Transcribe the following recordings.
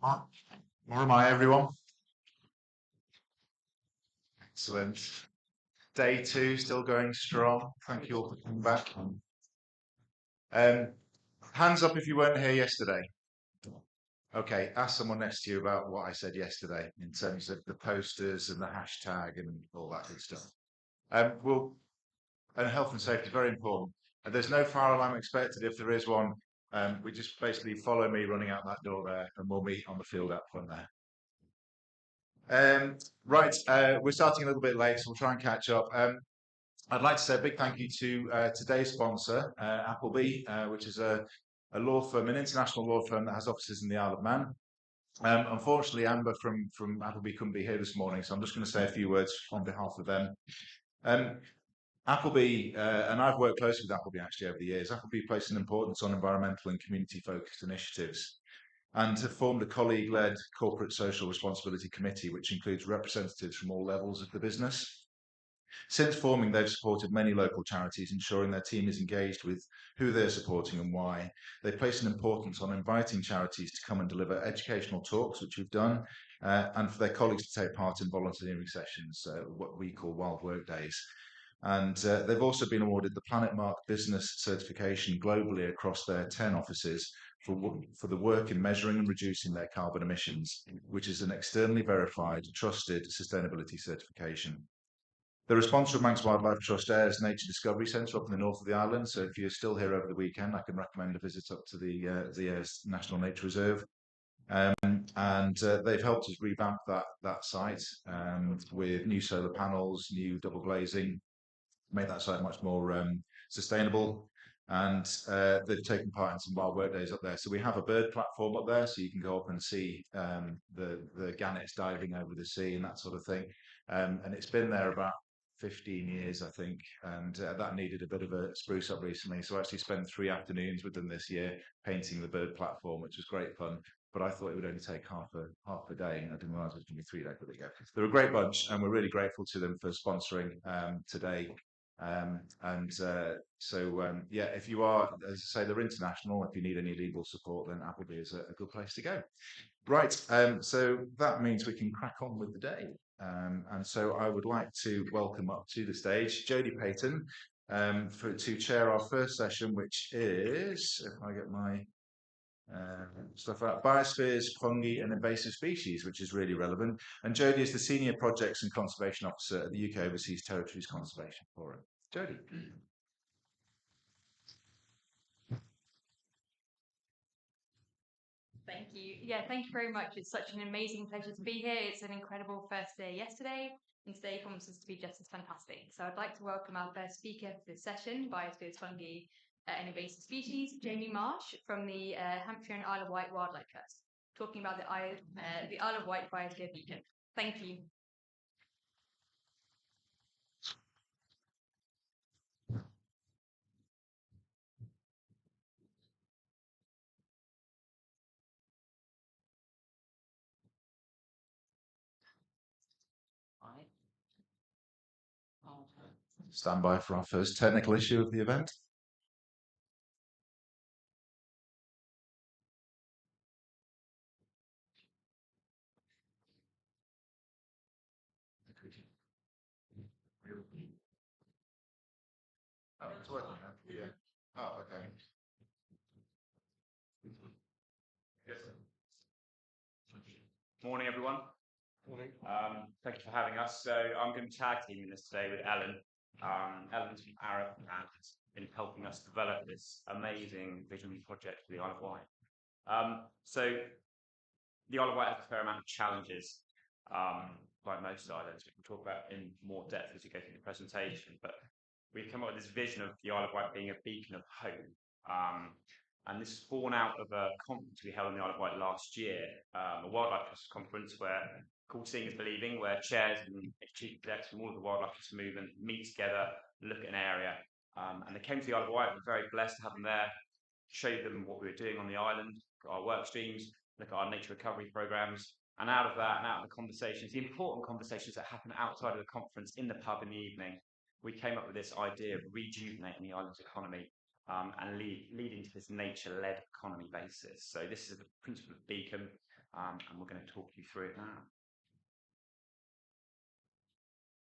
Right. Where am I, everyone? Excellent. Day two, still going strong. Thank you all for coming back. Um, Hands up if you weren't here yesterday. Okay, ask someone next to you about what I said yesterday in terms of the posters and the hashtag and all that good stuff. Well, and health and safety, very important. There's no fire alarm expected. If there is one, we just basically follow me running out that door there, and we'll meet on the field out front there. Right, we're starting a little bit late, so we'll try and catch up. I'd like to say a big thank you to today's sponsor, Appleby, which is a law firm, an international law firm that has offices in the Isle of Man. Unfortunately, Amber from Appleby couldn't be here this morning, so I'm just going to say a few words on behalf of them. Appleby, and I've worked closely with Appleby actually over the years. Appleby placed an importance on environmental and community-focused initiatives, and have formed a colleague-led corporate social responsibility committee, which includes representatives from all levels of the business. Since forming, they've supported many local charities, ensuring their team is engaged with who they're supporting and why. They place an importance on inviting charities to come and deliver educational talks, which we've done, and for their colleagues to take part in volunteering sessions, what we call Wild Work Days. And they've also been awarded the Planet Mark Business Certification globally across their 10 offices for the work in measuring and reducing their carbon emissions, which is an externally verified, trusted sustainability certification. They're a sponsor of Manx Wildlife Trust Ayres Nature Discovery Centre up in the north of the island. So if you're still here over the weekend, I can recommend a visit up to the Ayres National Nature Reserve. And they've helped us revamp that site with new solar panels, new double glazing, make that site much more sustainable. And they've taken part in some wild work days up there. So we have a bird platform up there, so you can go up and see the gannets diving over the sea and that sort of thing. And it's been there about 15 years, I think, and that needed a bit of a spruce up recently. So I actually spent 3 afternoons with them this year painting the bird platform, which was great fun. But I thought it would only take half a day, and I didn't realize it was going to be 3 days. But there you go. They're a great bunch, and we're really grateful to them for sponsoring today. Yeah, if you are, as I say, they're international. If you need any legal support, then Appleby is a good place to go. Right, so that means we can crack on with the day. And so I would like to welcome up to the stage Jodie Payton to chair our first session, which is, if I get my stuff out, Biospheres, Fungi and Invasive Species, which is really relevant. And Jodie is the Senior Projects and Conservation Officer at the UK Overseas Territories Conservation Forum. Jodie. Thank you. Yeah, thank you very much. It's such an amazing pleasure to be here. It's an incredible first day yesterday, and today promises to be just as fantastic. So I'd like to welcome our first speaker for this session, Biospheres, Fungi and Invasive Species, Jamie Marsh from the Hampshire and Isle of Wight Wildlife Trust, talking about the Isle of Wight Biosphere Beacon. Thank you. Stand by for our first technical issue of the event. Oh, it's working now. Yeah. Oh, okay. Yes. Morning, everyone. Morning. Thank you for having us. So I'm going to be tag teaming this today with Ellen. Ellen's from Arab and has been helping us develop this amazing visionary project for the Isle of Wight. So the Isle of Wight has a fair amount of challenges, like most islands. We can talk about in more depth as we go through the presentation, but we've come up with this vision of the Isle of Wight being a beacon of hope. And this is born out of a conference we held on the Isle of Wight last year, a wildlife trust conference called Seeing is Believing, where chairs and chief execs from all of the wildlife trust movement meet together, look at an area. And they came to the Isle of Wight. We're very blessed to have them there, show them what we were doing on the island, our work streams, look at our nature recovery programs. And out of that and out of the conversations, the important conversations that happen outside of the conference in the pub in the evening, we came up with this idea of rejuvenating the island's economy. And leading to this nature-led economy basis. So this is the principle of Beacon. and we're going to talk you through it now.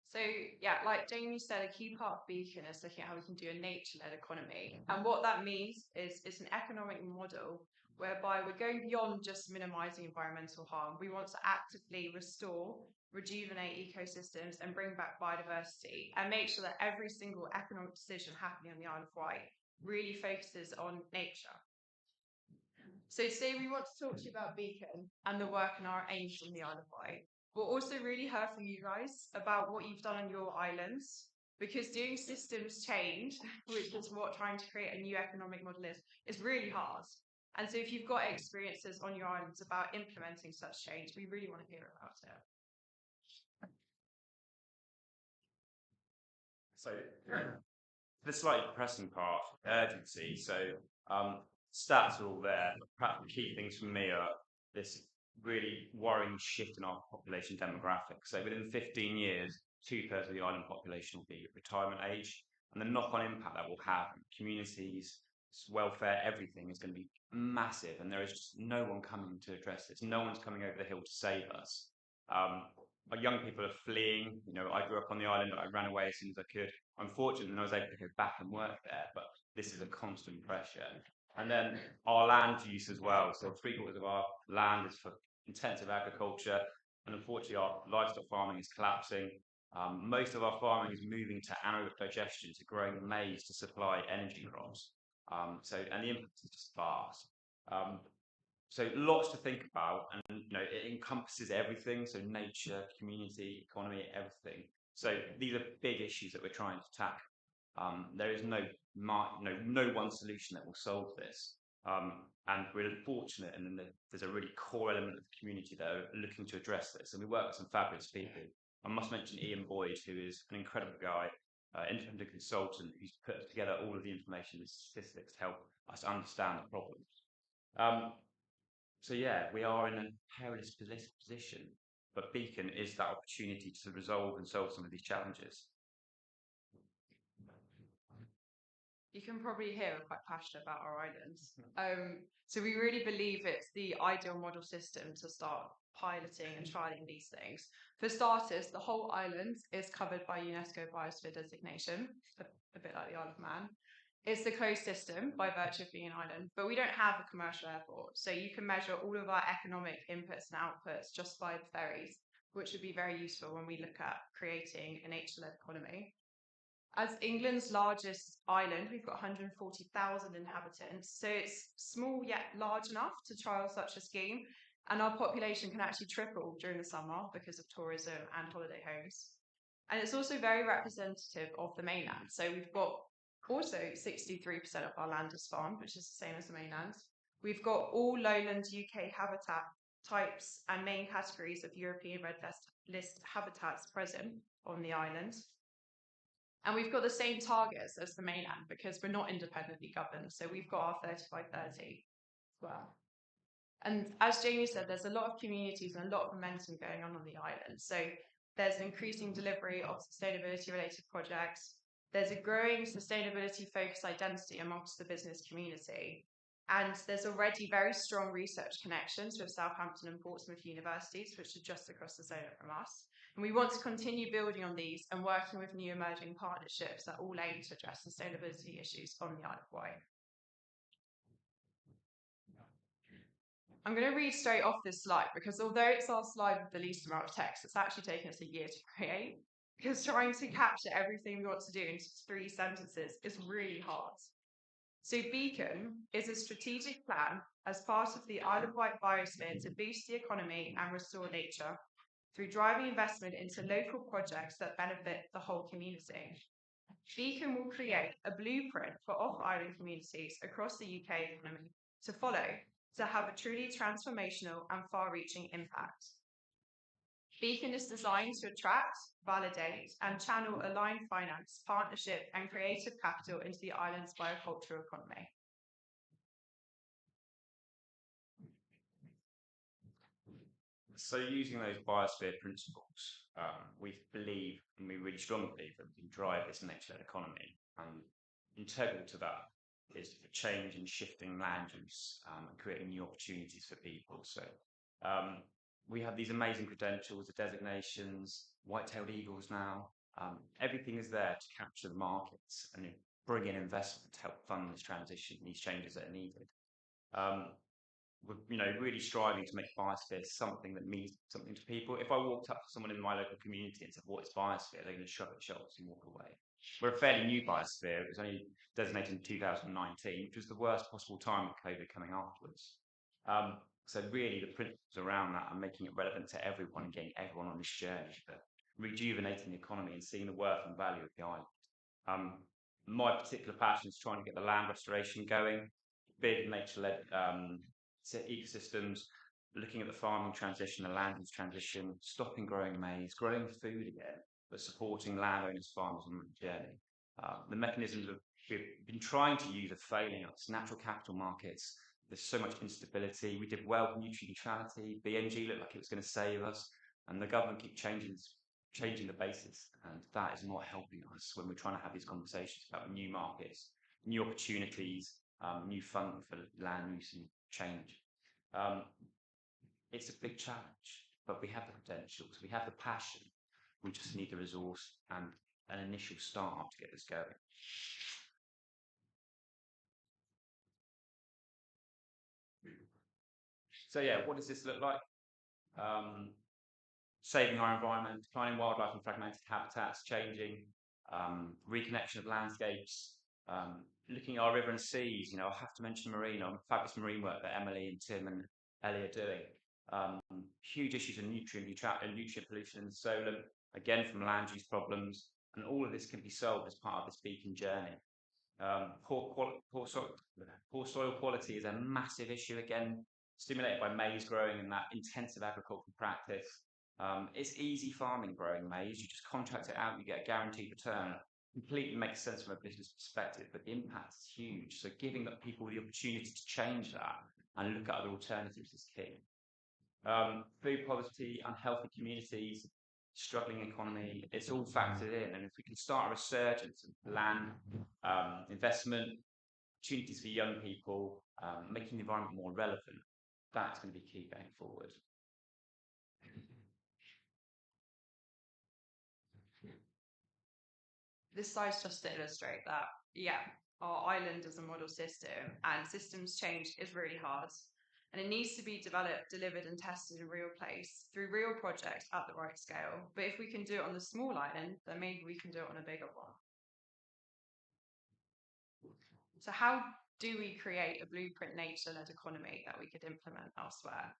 So yeah, like Jamie said, a key part of Beacon is looking at how we can do a nature-led economy. And what that means is it's an economic model whereby we're going beyond just minimizing environmental harm. We want to actively restore, rejuvenate ecosystems and bring back biodiversity and make sure that every single economic decision happening on the Isle of Wight really focuses on nature. So today we want to talk to you about Beacon and the work and our aims on the Isle of Wight. We'll also really hear from you guys about what you've done on your islands, because doing systems change, which is what trying to create a new economic model is really hard. And so if you've got experiences on your islands about implementing such change, we really want to hear about it. So the slightly depressing part, urgency. So stats are all there, but perhaps the key things for me are this really worrying shift in our population demographics. So within 15 years, 2/3 of the island population will be at retirement age, and the knock-on impact that will have on communities, welfare, everything is going to be massive, and there is just no one coming to address this. No one's coming over the hill to save us. Our young people are fleeing. You know, I grew up on the island, I ran away as soon as I could. Unfortunately, I was able to go back and work there, but this is a constant pressure. And then our land use as well. So 3/4 of our land is for intensive agriculture, and unfortunately our livestock farming is collapsing. Most of our farming is moving to anaerobic digestion, to growing maize to supply energy crops. And the impact is just vast. So lots to think about, and you know, it encompasses everything. So nature, community, economy, everything. So these are big issues that we're trying to tackle. There is no one solution that will solve this. And we're fortunate, and there's a really core element of the community that are looking to address this. And we work with some fabulous people. I must mention Ian Boyd, who is an incredible guy, independent consultant, who's put together all of the information and statistics to help us understand the problems. So yeah, we are in a perilous position, but Beacon is that opportunity to resolve and solve some of these challenges. You can probably hear we're quite passionate about our islands. So we really believe it's the ideal model system to start piloting and trialing these things. For starters, the whole island is covered by UNESCO Biosphere designation, a bit like the Isle of Man. It's the closed system by virtue of being an island, but we don't have a commercial airport. So you can measure all of our economic inputs and outputs just by the ferries, which would be very useful when we look at creating a nature-led economy. As England's largest island, we've got 140,000 inhabitants, so it's small yet large enough to trial such a scheme, and our population can actually triple during the summer because of tourism and holiday homes. And it's also very representative of the mainland, so we've got also 63% of our land is farmed, which is the same as the mainland. We've got all lowland UK habitat types and main categories of European Red List habitats present on the island. And we've got the same targets as the mainland because we're not independently governed. So we've got our 30 by 30 as well. And as Jamie said, there's a lot of communities and a lot of momentum going on the island. So there's an increasing delivery of sustainability related projects. There's a growing sustainability focused identity amongst the business community. And there's already very strong research connections with Southampton and Portsmouth universities, which are just across the zone from us. And we want to continue building on these and working with new emerging partnerships that all aim to address sustainability issues on the Isle of Wight. I'm going to read straight off this slide because although it's our slide with the least amount of text, it's actually taken us a year to create, because trying to capture everything we want to do into 3 sentences is really hard. So Beacon is a strategic plan as part of the Isle of Wight Biosphere to boost the economy and restore nature through driving investment into local projects that benefit the whole community. Beacon will create a blueprint for off-island communities across the UK economy to follow to have a truly transformational and far-reaching impact. Beacon is designed to attract, validate, and channel aligned finance, partnership, and creative capital into the island's biocultural economy. So using those biosphere principles, we believe, and we really strongly believe, that we can drive this nature-led economy. And integral to that is the change in shifting land use and creating new opportunities for people. So We have these amazing credentials, the designations, white-tailed eagles now. Everything is there to capture the markets and bring in investment to help fund this transition, these changes that are needed. We're really striving to make Biosphere something that means something to people. If I walked up to someone in my local community and said, "What is Biosphere?" they're going to shrug their shoulders and walk away. We're a fairly new Biosphere. It was only designated in 2019, which was the worst possible time of COVID coming afterwards. So really the principles around that are making it relevant to everyone and getting everyone on this journey, but rejuvenating the economy and seeing the worth and value of the island. My particular passion is trying to get the land restoration going, big nature-led ecosystems, looking at the farming transition, the land use transition, stopping growing maize, growing food again, but supporting landowners, farmers on the journey. The mechanisms that we've been trying to use are failing us. Natural capital markets, there's so much instability. We did well with nutrient neutrality. BNG looked like it was going to save us, and the government keep changing the basis, and that is not helping us when we're trying to have these conversations about new markets, new opportunities, new funding for land use and change. It's a big challenge, but we have the credentials, we have the passion. We just need the resource and an initial start to get this going. So yeah, what does this look like? Saving our environment, declining wildlife and fragmented habitats, changing, reconnection of landscapes, looking at our river and seas. I have to mention marine, fabulous marine work that Emily and Tim and Ellie are doing. Huge issues of nutrient pollution, solar, again from land use problems, and all of this can be solved as part of this beacon journey. Poor soil quality is a massive issue, again, stimulated by maize growing and that intensive agricultural practice. It's easy farming growing maize. You just contract it out, you get a guaranteed return. Completely makes sense from a business perspective, but the impact is huge. So giving people the opportunity to change that and look at other alternatives is key. Food poverty, unhealthy communities, struggling economy, it's all factored in. And if we can start a resurgence of land investment, opportunities for young people, making the environment more relevant, that's going to be key going forward. This slide's just to illustrate that, yeah, our island is a model system, and systems change is really hard. And it needs to be developed, delivered, and tested in real place through real projects at the right scale. But if we can do it on the small island, then maybe we can do it on a bigger one. So how do we create a blueprint nature-led economy that we could implement elsewhere?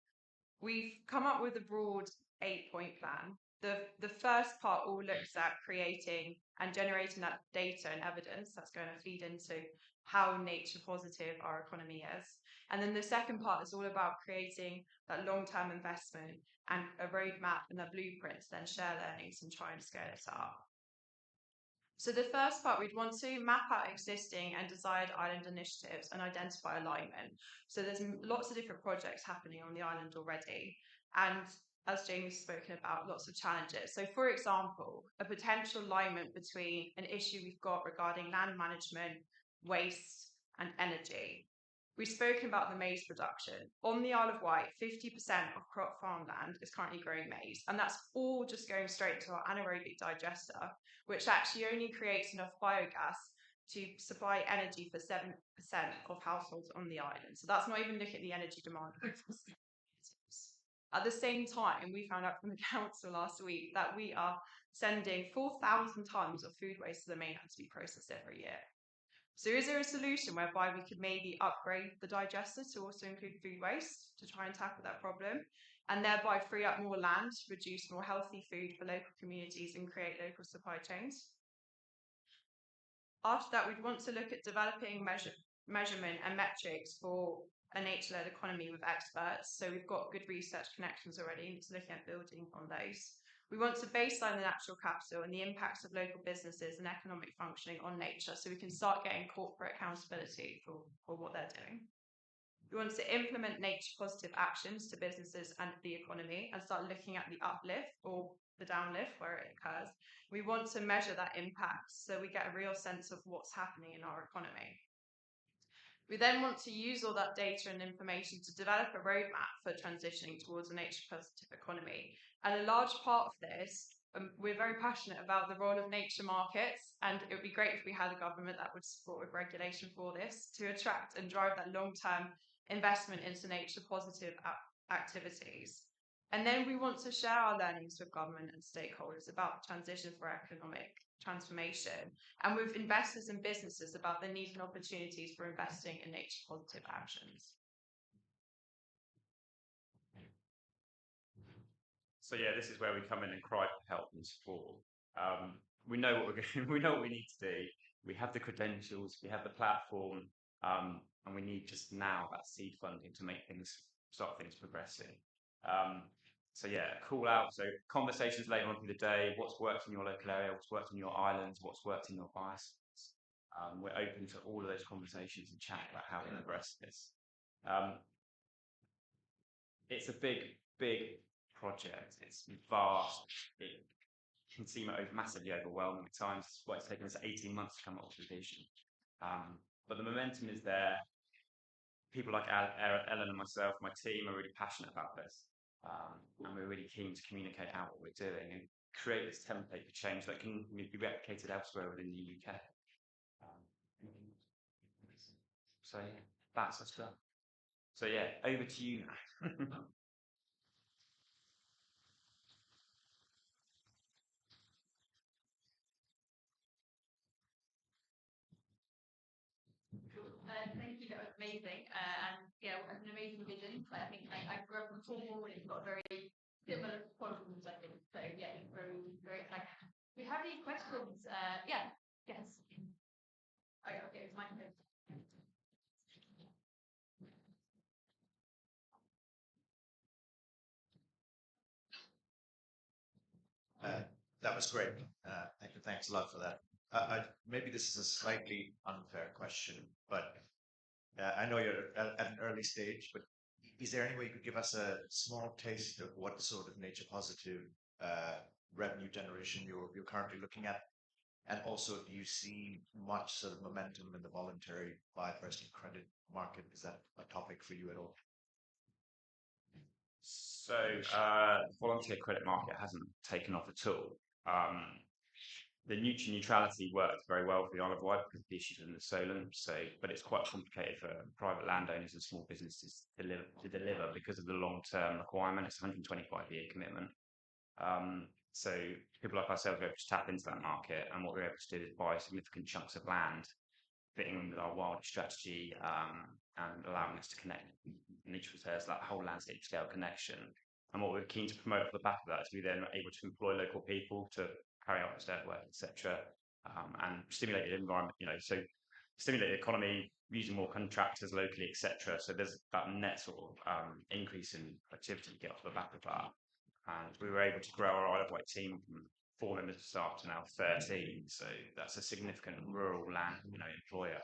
We've come up with a broad 8-point plan. The first part all looks at creating and generating that data and evidence that's going to feed into how nature positive our economy is. And then the second part is all about creating that long-term investment and a roadmap and a blueprint to then share learnings and try and scale it up. So the first part, we'd want to map out existing and desired island initiatives and identify alignment. So there's lots of different projects happening on the island already. And as Jamie's spoken about, lots of challenges. So for example, a potential alignment between an issue we've got regarding land management, waste and energy. We've spoken about the maize production. On the Isle of Wight, 50% of crop farmland is currently growing maize, and that's all just going straight to our anaerobic digester, which actually only creates enough biogas to supply energy for 7% of households on the island. So that's not even looking at the energy demand. At the same time, we found out from the council last week that we are sending 4,000 tonnes of food waste to the mainland to be processed every year. So is there a solution whereby we could maybe upgrade the digester to also include food waste to try and tackle that problem, and thereby free up more land to produce more healthy food for local communities and create local supply chains? After that, we'd want to look at developing measurement and metrics for a nature-led economy with experts. So we've got good research connections already, and it's looking at building on those. We want to baseline the natural capital and the impacts of local businesses and economic functioning on nature, so we can start getting corporate accountability for what they're doing. We want to implement nature-positive actions to businesses and the economy and start looking at the uplift or the downlift where it occurs. We want to measure that impact so we get a real sense of what's happening in our economy. We then want to use all that data and information to develop a roadmap for transitioning towards a nature positive economy. And a large part of this, we're very passionate about the role of nature markets, and it would be great if we had a government that would support with regulation for this to attract and drive that long-term investment into nature positive activities. And then we want to share our learnings with government and stakeholders about the transition for economic transformation, and with investors and businesses about the needs and opportunities for investing in nature positive actions. So yeah, this is where we come in and cry for help and support. We know what we're going. We know what we need to do. We have the credentials. We have the platform, and we need just now that seed funding to make start things progressing. So yeah, call out. So conversations later on through the day. What's worked in your local area? What's worked in your islands? What's worked in your biospheres? We're open to all of those conversations and chat about how we progress this. It's a big project. It's vast. It can seem massively overwhelming at times. It's why it's taken us 18 months to come up with a vision. But the momentum is there. People like Ellen and myself, my team, are really passionate about this. And we're really keen to communicate out what we're doing and create this template for change that can be replicated elsewhere within the UK. So yeah, that's us done. So yeah, over to you now. Thank you, that was amazing. And yeah, an amazing vision. I think I grew up in Cornwall and it's got very similar problems, I think. So yeah, very exciting. Do you have any questions? Yeah, yes. Okay, it's my turn. That was great. Thanks a lot for that. Maybe this is a slightly unfair question, but I know you're at an early stage, but is there any way you could give us a small taste of what sort of nature positive revenue generation you're currently looking at? And also, do you see much sort of momentum in the voluntary biodiversity credit market? Is that a topic for you at all? So the volunteer credit market hasn't taken off at all. The nutrient neutrality worked very well for the Isle of Wight because of the issues in the Solent. But it's quite complicated for private landowners and small businesses to deliver because of the long-term requirement. It's a 125-year commitment. So people like ourselves are able to tap into that market, and what we're able to do is buy significant chunks of land, fitting in with our wild strategy, and allowing us to connect nature reserves, that whole landscape scale connection. And what we're keen to promote off the back of that is we then are able to employ local people to carry out reserve work, etc., and stimulate the environment. So stimulate the economy using more contractors locally, etc. So there's that net sort of increase in activity to get off the back of that. And we were able to grow our Isle of Wight team from 4 members of staff to now 13. So that's a significant rural land employer.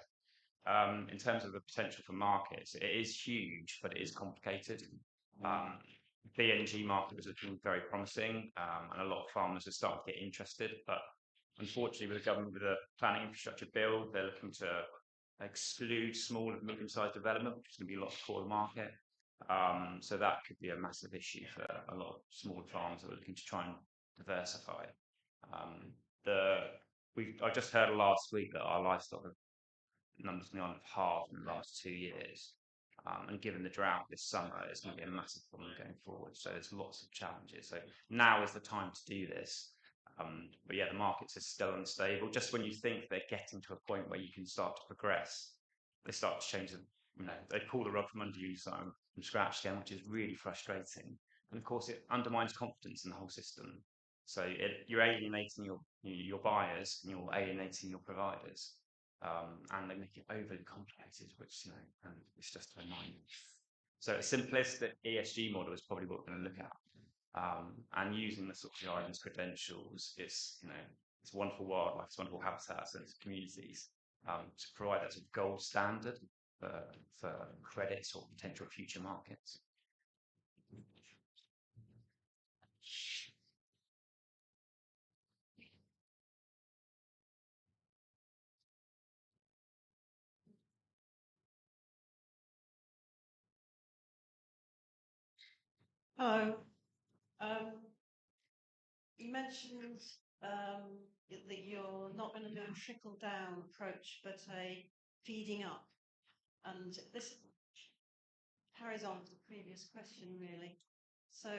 In terms of the potential for markets, it is huge, but it is complicated. BNG market was looking very promising, and a lot of farmers are starting to get interested. But unfortunately, with the government, with the planning infrastructure bill, they're looking to exclude small and medium-sized development, which is going to be a lot of core market. So that could be a massive issue for a lot of small farms that are looking to try and diversify. I just heard last week that our livestock numbers in the island have halved in the last 2 years. And given the drought this summer, it's going to be a massive problem going forward. So there's lots of challenges. So now is the time to do this. But yeah, the markets are still unstable. Just when you think they're getting to a point where you can start to progress, they start to change. They pull the rug from under you from scratch again, which is really frustrating. And of course, it undermines confidence in the whole system. So you're alienating your buyers and you're alienating your providers. And they make it overly complicated, which and it's just annoying. So a simplistic ESG model is probably what we're going to look at, and using the sort of island's credentials, it's wonderful wildlife, it's wonderful habitats, and it's communities to provide that sort of gold standard for credits or potential future markets. Hello. You mentioned that you're not going to do a trickle down approach, but a feeding up. And this carries on to the previous question, really. So,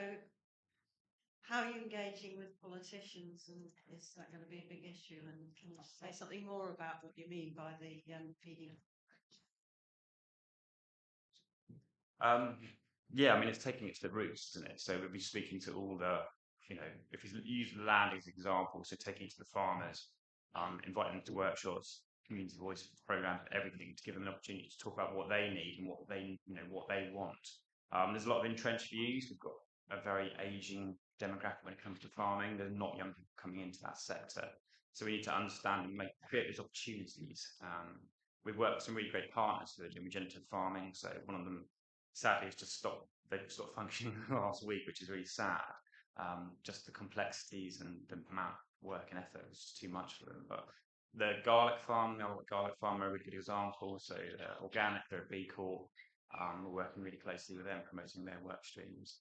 how are you engaging with politicians, and is that going to be a big issue? And can you say something more about what you mean by the feeding up approach? Yeah, I mean, it's taking it to the roots, isn't it? So we'll be speaking to all the, if you use the land as an example, so taking it to the farmers, inviting them to workshops, community voice programs, everything to give them an opportunity to talk about what they need and what they want. There's a lot of entrenched views. We've got a very aging demographic when it comes to farming. There's not young people coming into that sector. So we need to understand and create those opportunities. We've worked with some really great partners who are doing regenerative farming. So one of them, sadly, has just stopped. They've stopped functioning last week, which is really sad. Just the complexities and the amount of work and effort was just too much for them. But the garlic farm, are a really good example. So organic, they're a B Corp. We're working really closely with them, promoting their work streams.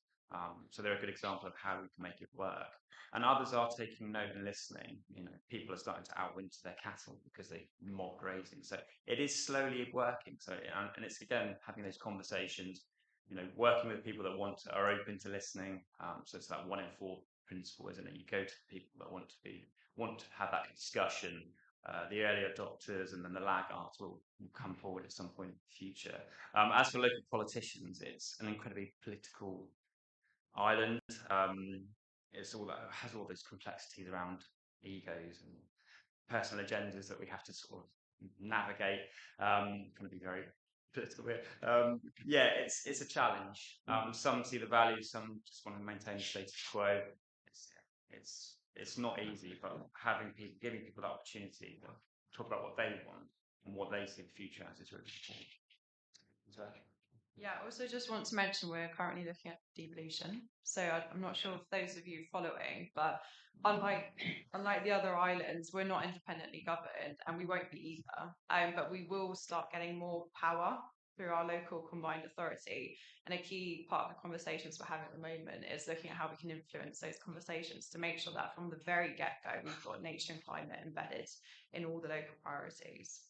So they're a good example of how we can make it work. And others are taking note and listening. People are starting to outwinter their cattle because they mob grazing. So it is slowly working. So and it's again having those conversations. Working with people that are open to listening. So it's that 1 in 4 principle, isn't it? You go to people that want to have that discussion. The early adopters and then the laggards will come forward at some point in the future. As for local politicians, it's an incredibly political island. It's all that has all those complexities around egos and personal agendas that we have to sort of navigate. Going to be very political here. Yeah, it's a challenge. Some see the value, some just want to maintain the status quo. It's not easy, but giving people the opportunity to talk about what they want and what they see the future as is really important. Yeah, I also just want to mention we're currently looking at devolution. So I'm not sure if those of you following, but unlike the other islands, we're not independently governed and we won't be either. But we will start getting more power through our local combined authority. And a key part of the conversations we're having at the moment is looking at how we can influence those conversations to make sure that from the very get-go, we've got nature and climate embedded in all the local priorities.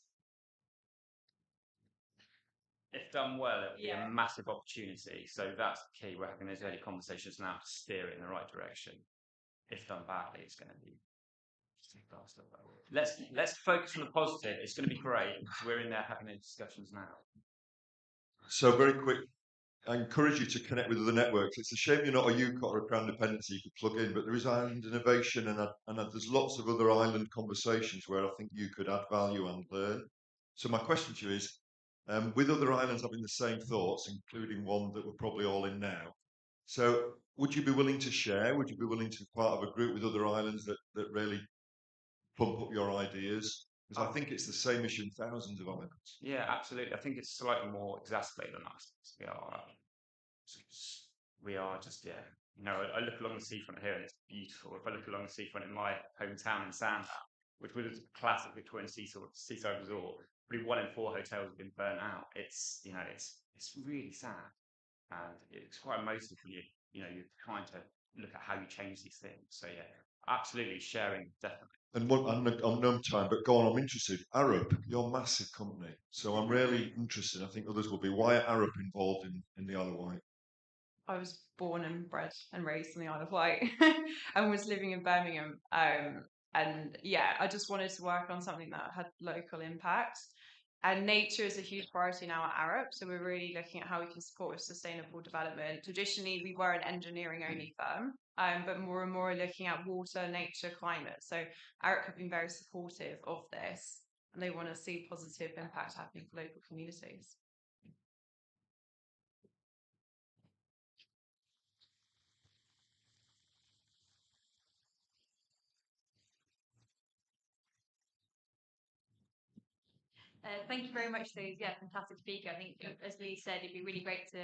If done well, it'll be a massive opportunity. So that's the key. We're having those early conversations now to steer it in the right direction. If done badly, it's going to be disaster. Let's focus on the positive. It's going to be great. We're in there having those discussions now. So very quick, I encourage you to connect with other networks. It's a shame you're not a UCOT or a Crown Dependency you could plug in, but there is Island Innovation and there's lots of other island conversations where I think you could add value and learn. So my question to you is, with other islands having the same thoughts, including one that we're probably all in now, so would you be willing to share? Would you be willing to be part of a group with other islands that really pump up your ideas? Because I think it's the same issue in thousands of islands. Yeah, absolutely. I think it's slightly more exacerbated than us. We are just, I look along the seafront here and it's beautiful. If I look along the seafront in my hometown in Sandown, which was a classic Victorian seaside resort, probably 1 in 4 hotels have been burnt out. It's really sad. And it's quite emotive for you. You're trying to look at how you change these things. So yeah, absolutely sharing, definitely. And on no time, but go on, I'm interested. Arup, you're a massive company. So I'm really interested. I think others will be. Why are Arup involved in the Isle of Wight? I was born and bred and raised in the Isle of Wight and was living in Birmingham. And yeah, I just wanted to work on something that had local impact. And nature is a huge priority now at Arup. So we're really looking at how we can support with sustainable development. Traditionally, we were an engineering only firm, but more and more looking at water, nature, climate. So Arup have been very supportive of this and they want to see positive impact happening for local communities. Thank you very much to those, fantastic speaker. I think, as Lee said, it'd be really great to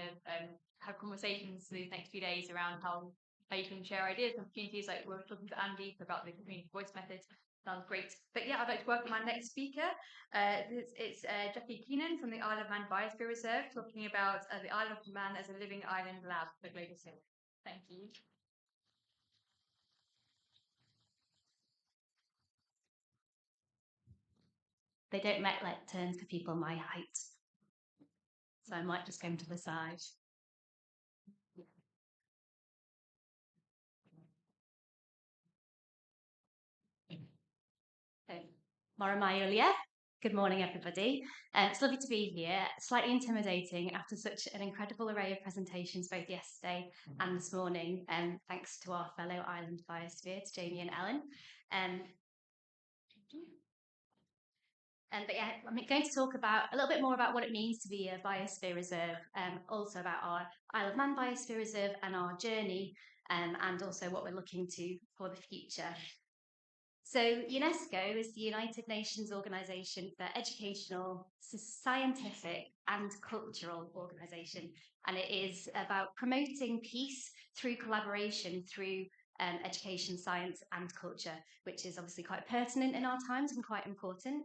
have conversations these next few days around how you can share ideas and opportunities. Like we were talking to Andy about the community voice method. Sounds great. But yeah, I'd like to welcome our next speaker. It's Jacqui Keenan from the Isle of Man Biosphere Reserve, talking about the Isle of Man as a living island lab for global scale. Thank you. They don't make lecterns for people my height, so I might just go to the side. Moramaiolia. Good morning, everybody. It's lovely to be here. Slightly intimidating after such an incredible array of presentations both yesterday and this morning, thanks to our fellow island biospheres, Jamie and Ellen. But yeah, I'm going to talk about a little bit more about what it means to be a biosphere reserve, also about our Isle of Man Biosphere Reserve and our journey, and also what we're looking to for the future. So UNESCO is the United Nations Organization for Educational, Scientific and Cultural Organization, and it is about promoting peace through collaboration through education, science and culture, which is obviously quite pertinent in our times and quite important.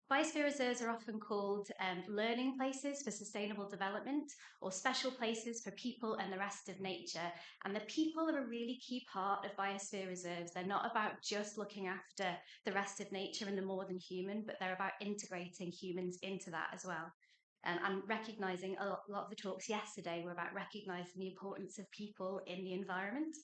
Biosphere reserves are often called learning places for sustainable development or special places for people and the rest of nature. And the people are a really key part of biosphere reserves. They're not about just looking after the rest of nature and the more than human, but they're about integrating humans into that as well. And recognising a lot of the talks yesterday were about recognising the importance of people in the environment.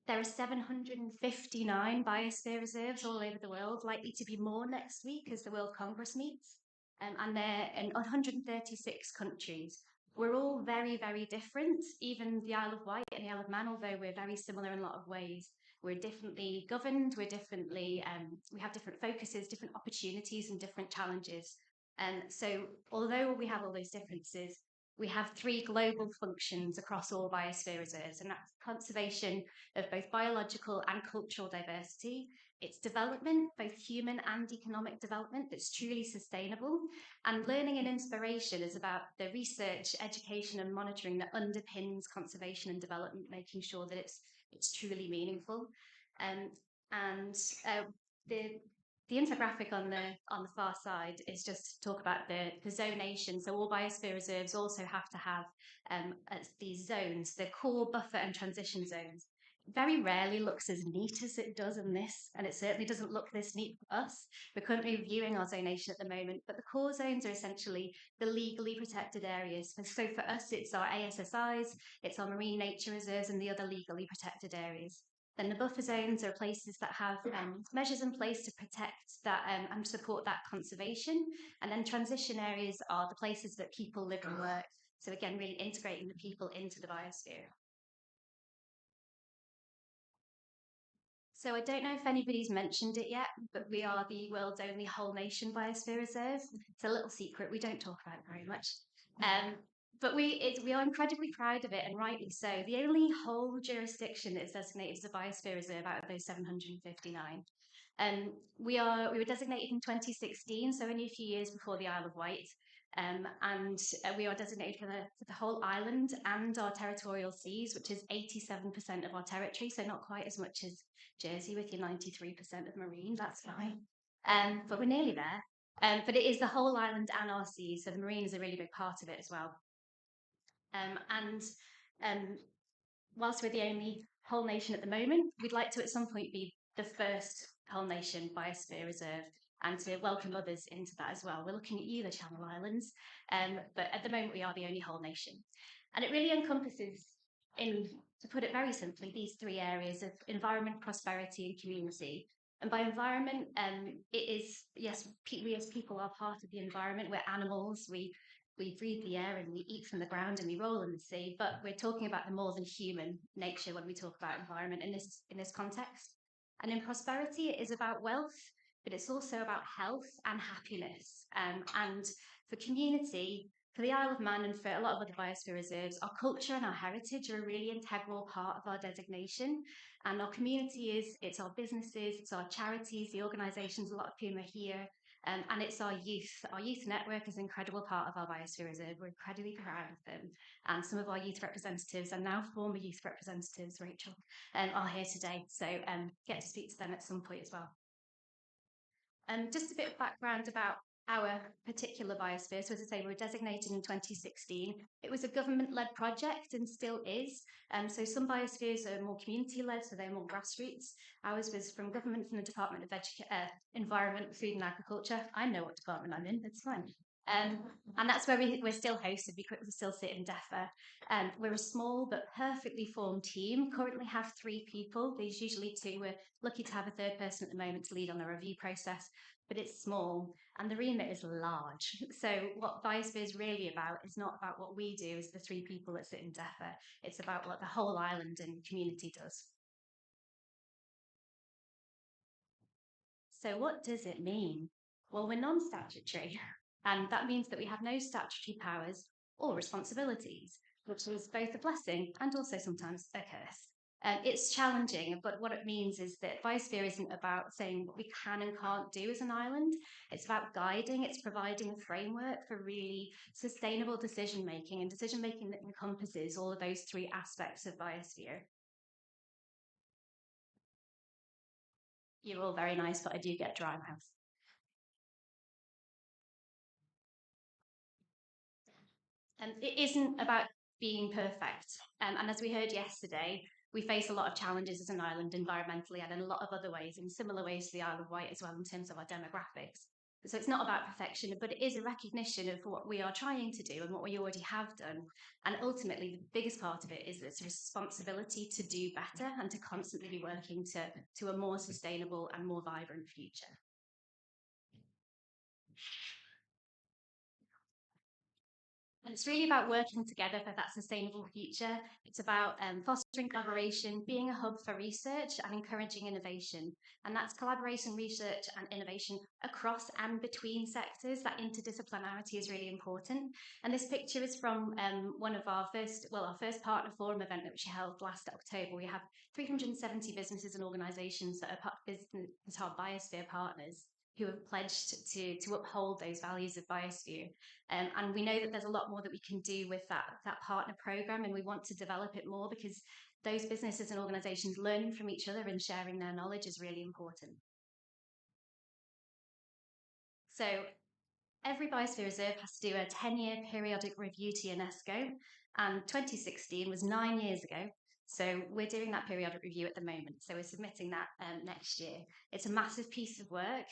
There are 759 biosphere reserves all over the world, likely to be more next week as the World Congress meets, and they're in 136 countries. We're all very, very different, even the Isle of Wight and the Isle of Man, although we're very similar in a lot of ways. We're differently governed, we have different focuses, different opportunities and different challenges. So although we have all those differences, we have three global functions across all biosphere reserves, and that's conservation of both biological and cultural diversity. It's development, both human and economic development, that's truly sustainable. And learning and inspiration is about the research, education and monitoring that underpins conservation and development, making sure that it's truly meaningful. The infographic on the far side is just to talk about the zonation. So all biosphere reserves also have to have these zones, the core, buffer and transition zones. Very rarely looks as neat as it does in this, and it certainly doesn't look this neat for us. We're currently reviewing our zonation at the moment, but the core zones are essentially the legally protected areas. So for us, it's our ASSIs, it's our marine nature reserves and the other legally protected areas. Then the buffer zones are places that have measures in place to protect that and support that conservation. And then transition areas are the places that people live and work. So again, really integrating the people into the biosphere. So I don't know if anybody's mentioned it yet, but we are the world's only whole nation biosphere reserve. It's a little secret, we don't talk about it very much. But we are incredibly proud of it, and rightly so. The only whole jurisdiction that is designated as a biosphere reserve out of those 759. We were designated in 2016, so only a few years before the Isle of Wight. And we are designated for the whole island and our territorial seas, which is 87% of our territory, so not quite as much as Jersey with your 93% of marine, that's fine. But we're nearly there. But it is the whole island and our seas, so the marine is a really big part of it as well. Whilst we're the only whole nation at the moment, we'd like to at some point be the first whole nation biosphere reserve and to welcome others into that as well. We're looking at you, the Channel Islands, but at the moment we are the only whole nation. And it really encompasses, to put it very simply, these three areas of environment, prosperity and community. And by environment, it is, yes, we as people are part of the environment. We're animals, we breathe the air and we eat from the ground and we roll in the sea, but we're talking about the more than human nature when we talk about environment in this context. And in prosperity, it is about wealth, but it's also about health and happiness. And for community, for the Isle of Man and for a lot of other biosphere reserves, our culture and our heritage are a really integral part of our designation. And our community it's our businesses, it's our charities, the organisations, a lot of whom are here. And it's our youth. Our youth network is an incredible part of our biosphere reserve. We're incredibly proud of them. And some of our youth representatives and now former youth representatives, Rachel, are here today. So get to speak to them at some point as well. Just a bit of background about our particular biosphere, so as I say, we were designated in 2016. It was a government-led project and still is. So some biospheres are more community-led, so they're more grassroots. Ours was from government, from the Department of Environment, Food and Agriculture. I know what department I'm in, it's fine. And that's where we're still hosted. We still sit in DEFA. We're a small but perfectly formed team. Currently have 3 people. There's usually 2. We're lucky to have a 3rd person at the moment to lead on the review process, but it's small and the remit is large. So what Biosphere is really about is not about what we do as the 3 people that sit in DEFA. It's about what the whole island and community does. So what does it mean? Well, we're non-statutory, and that means that we have no statutory powers or responsibilities, which is both a blessing and also sometimes a curse. It's challenging, but what it means is that Biosphere isn't about saying what we can and can't do as an island. It's about guiding, it's providing a framework for really sustainable decision-making, and decision-making that encompasses all of those 3 aspects of Biosphere. You're all very nice, but I do get dry mouth. It isn't about being perfect. And as we heard yesterday, we face a lot of challenges as an island environmentally and in a lot of other ways, in similar ways to the Isle of Wight as well in terms of our demographics. So it's not about perfection, but it is a recognition of what we are trying to do and what we already have done. And ultimately, the biggest part of it is this responsibility to do better and to constantly be working to a more sustainable and more vibrant future. And it's really about working together for that sustainable future. It's about fostering collaboration, being a hub for research and encouraging innovation. And that's collaboration, research and innovation across and between sectors. That interdisciplinarity is really important. And this picture is from one of our first partner forum event that we held last October. We have 370 businesses and organisations that are Biosphere partners, who have pledged to uphold those values of Biosphere. And we know that there's a lot more that we can do with that partner programme, and we want to develop it more because those businesses and organisations learning from each other and sharing their knowledge is really important. So every Biosphere Reserve has to do a 10-year periodic review to UNESCO, and 2016 was 9 years ago. So we're doing that periodic review at the moment. So we're submitting that next year. It's a massive piece of work.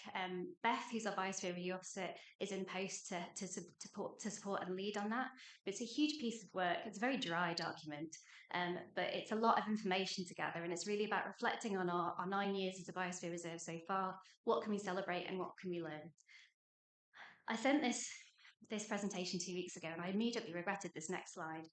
Beth, who's our Biosphere Review Officer, is in post to support and lead on that. But it's a huge piece of work. It's a very dry document, but it's a lot of information to gather, and it's really about reflecting on our 9 years as a Biosphere Reserve so far. What can we celebrate and what can we learn? I sent this presentation 2 weeks ago, and I immediately regretted this next slide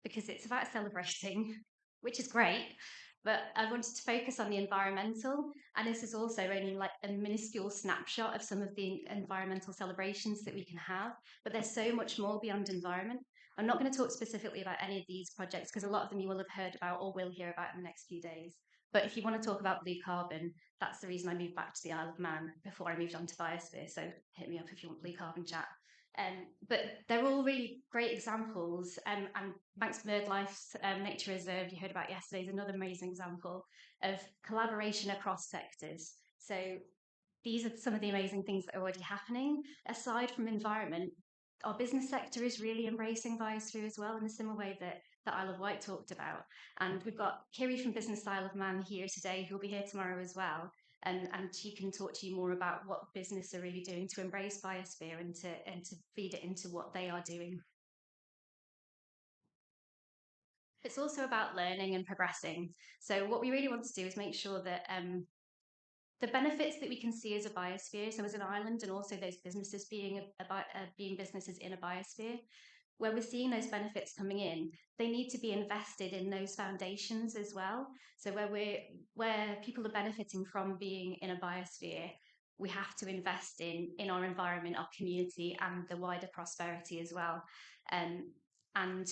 because it's about celebrating, which is great, but I wanted to focus on the environmental, and this is also only like a minuscule snapshot of some of the environmental celebrations that we can have, but there's so much more beyond environment. I'm not going to talk specifically about any of these projects because a lot of them you will have heard about or will hear about in the next few days. But if you want to talk about blue carbon, that's the reason I moved back to the Isle of Man before I moved on to Biosphere. So hit me up if you want blue carbon chat. But they're all really great examples. And Manx BirdLife's Nature Reserve you heard about yesterday is another amazing example of collaboration across sectors. So these are some of the amazing things that are already happening. Aside from environment, our business sector is really embracing Biosphere as well in a similar way that Isle of Wight talked about. And we've got Kiri from Business Isle of Man here today, who'll be here tomorrow as well. And she can talk to you more about what business are really doing to embrace Biosphere and to feed it into what they are doing. It's also about learning and progressing. So what we really want to do is make sure that the benefits that we can see as a biosphere, so as an island, and also those businesses being businesses in a biosphere, where we're seeing those benefits coming in, they need to be invested in those foundations as well. So where people are benefiting from being in a biosphere, we have to invest in our environment, our community, and the wider prosperity as well. And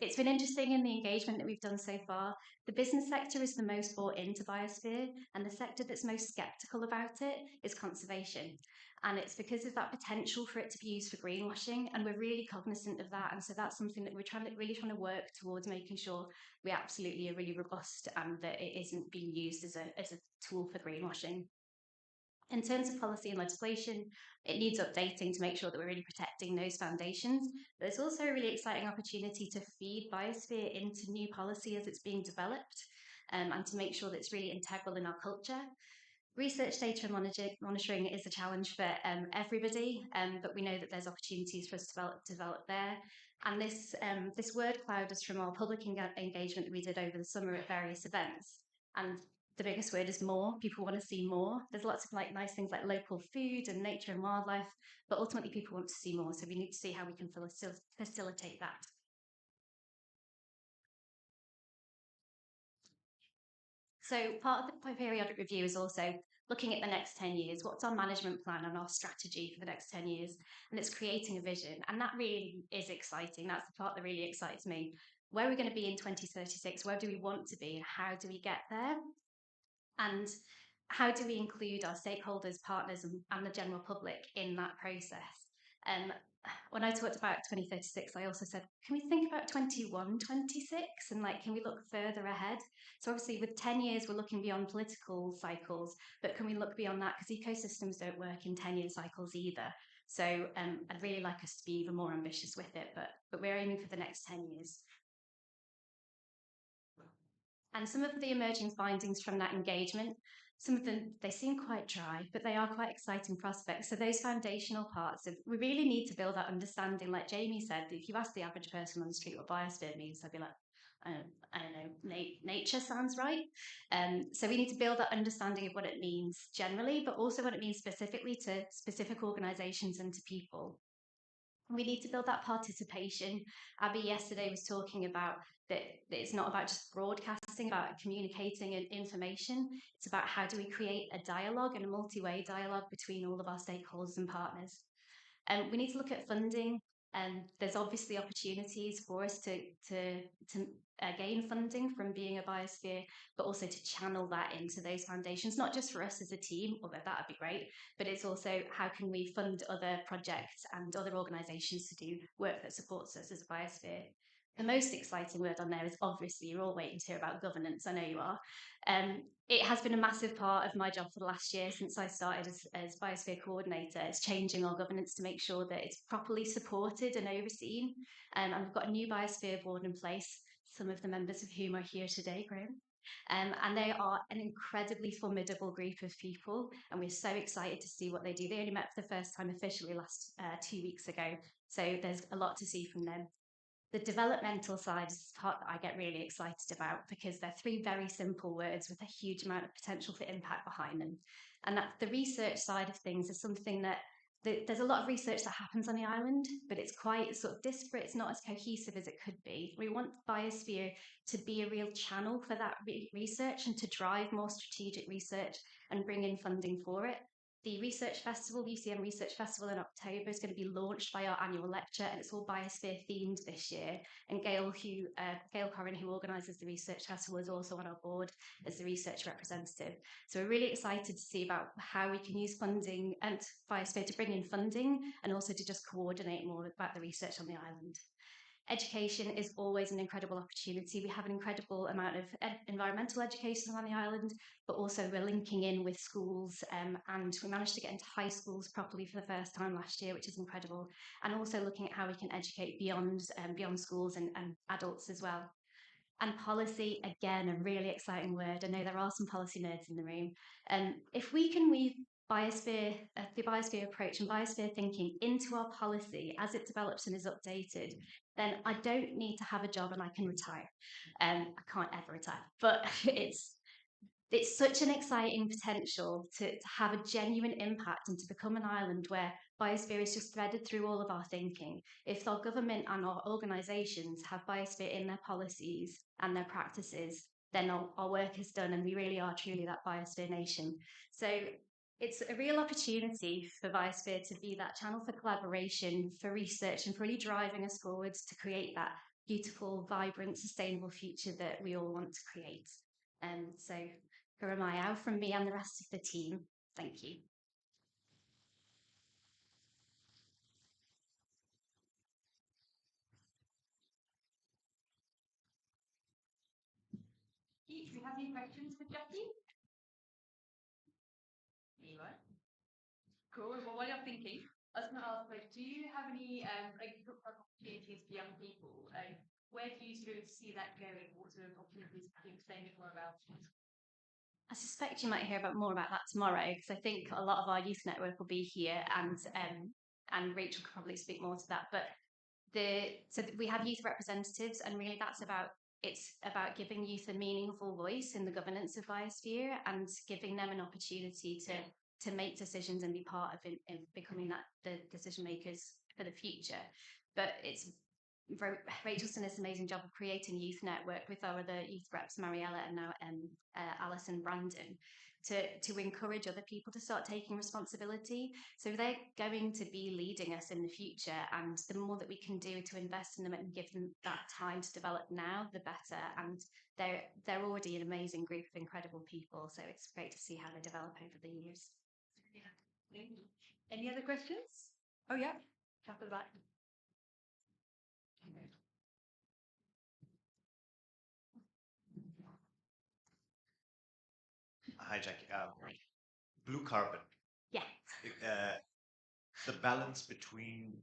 it's been interesting in the engagement that we've done so far. The business sector is the most bought into Biosphere, and the sector that's most sceptical about it is conservation. And it's because of that potential for it to be used for greenwashing, and we're really cognizant of that. And so that's something that we're really trying to work towards, making sure we absolutely are really robust and that it isn't being used as a tool for greenwashing. In terms of policy and legislation, it needs updating to make sure that we're really protecting those foundations. But there's also a really exciting opportunity to feed Biosphere into new policy as it's being developed, and to make sure that it's really integral in our culture. Research data and monitoring is a challenge for everybody, but we know that there's opportunities for us to develop there. And this word cloud is from our public engagement that we did over the summer at various events. And the biggest word is more. People want to see more. There's lots of nice things like local food and nature and wildlife, but ultimately people want to see more. So we need to see how we can facilitate that. So part of the periodic review is also looking at the next 10 years. What's our management plan and our strategy for the next 10 years? And it's creating a vision. And that really is exciting. That's the part that really excites me. Where are we going to be in 2036? Where do we want to be? And how do we get there? And how do we include our stakeholders, partners, and the general public in that process? When I talked about 2036, I also said, can we think about 2126? And can we look further ahead? So obviously with 10 years, we're looking beyond political cycles, but can we look beyond that? Because ecosystems don't work in 10-year cycles either. So I'd really like us to be even more ambitious with it, but we're aiming for the next 10 years. And some of the emerging findings from that engagement, some of them, they seem quite dry, but they are quite exciting prospects. So those foundational parts of, we really need to build that understanding. Like Jamie said, if you ask the average person on the street what biosphere means, they'll be like, I don't know, nature sounds right. So we need to build that understanding of what it means generally, but also what it means specifically to specific organisations and to people. We need to build that participation. Abby yesterday was talking about that it's not about just broadcasting, about communicating and information. It's about how do we create a dialogue and a multi-way dialogue between all of our stakeholders and partners. We need to look at funding. There's obviously opportunities for us to gain funding from being a biosphere, but also to channel that into those foundations, not just for us as a team, although that would be great, but it's also how can we fund other projects and other organisations to do work that supports us as a biosphere. The most exciting word on there is obviously, you're all waiting to hear about governance, I know you are. It has been a massive part of my job for the last year since I started as Biosphere Coordinator. It's changing our governance to make sure that it's properly supported and overseen. And we've got a new Biosphere board in place, some of the members of whom are here today, Graham. And they are an incredibly formidable group of people, and we're so excited to see what they do. They only met for the first time officially last 2 weeks ago, so there's a lot to see from them. The developmental side is the part that I get really excited about because they're three very simple words with a huge amount of potential for impact behind them. And that the research side of things is something that there's a lot of research that happens on the island, but it's quite sort of disparate. It's not as cohesive as it could be. We want Biosphere to be a real channel for that research and to drive more strategic research and bring in funding for it. The Research Festival, UCM Research Festival in October, is going to be launched by our annual lecture, and it's all Biosphere themed this year. And Gail Corrin, who organises the Research Festival, is also on our board as the research representative. So we're really excited to see about how we can use funding and Biosphere to bring in funding and also to just coordinate more about the research on the island. Education is always an incredible opportunity. We have an incredible amount of environmental education on the island, but also we're linking in with schools, and we managed to get into high schools properly for the first time last year, which is incredible. And also looking at how we can educate beyond schools and adults as well. And policy, again, a really exciting word. I know there are some policy nerds in the room. If we can weave Biosphere, the Biosphere approach and Biosphere thinking into our policy as it develops and is updated, then I don't need to have a job and I can retire. I can't ever retire, but it's such an exciting potential to have a genuine impact and to become an island where Biosphere is just threaded through all of our thinking. If our government and our organisations have Biosphere in their policies and their practices, then our work is done and we really are truly that Biosphere nation. So it's a real opportunity for Biosphere to be that channel for collaboration, for research, and for really driving us forwards to create that beautiful, vibrant, sustainable future that we all want to create. So, Garamayau from me and the rest of the team, thank you. Do you have any questions for Jacqui? Eli? Cool. Well, while you're thinking, I was going to ask, like, do you have any opportunities for young people? Where do you sort of see that going? What sort of opportunities can you say a bit more about? I suspect you might hear more about that tomorrow, because I think a lot of our youth network will be here, and Rachel could probably speak more to that. But we have youth representatives, and really it's about giving youth a meaningful voice in the governance of Biosphere and giving them an opportunity to make decisions and be part of in becoming the decision makers for the future. But Rachel's done this amazing job of creating a youth network with our other youth reps, Mariella and now Alice and Brandon, to encourage other people to start taking responsibility. So they're going to be leading us in the future, and the more that we can do to invest in them and give them that time to develop now, the better. And they're already an amazing group of incredible people, so it's great to see how they develop over the years. Yeah. Any other questions? Oh yeah, chap at the back. Hi, Jacqui. Blue carbon. Yeah. The balance between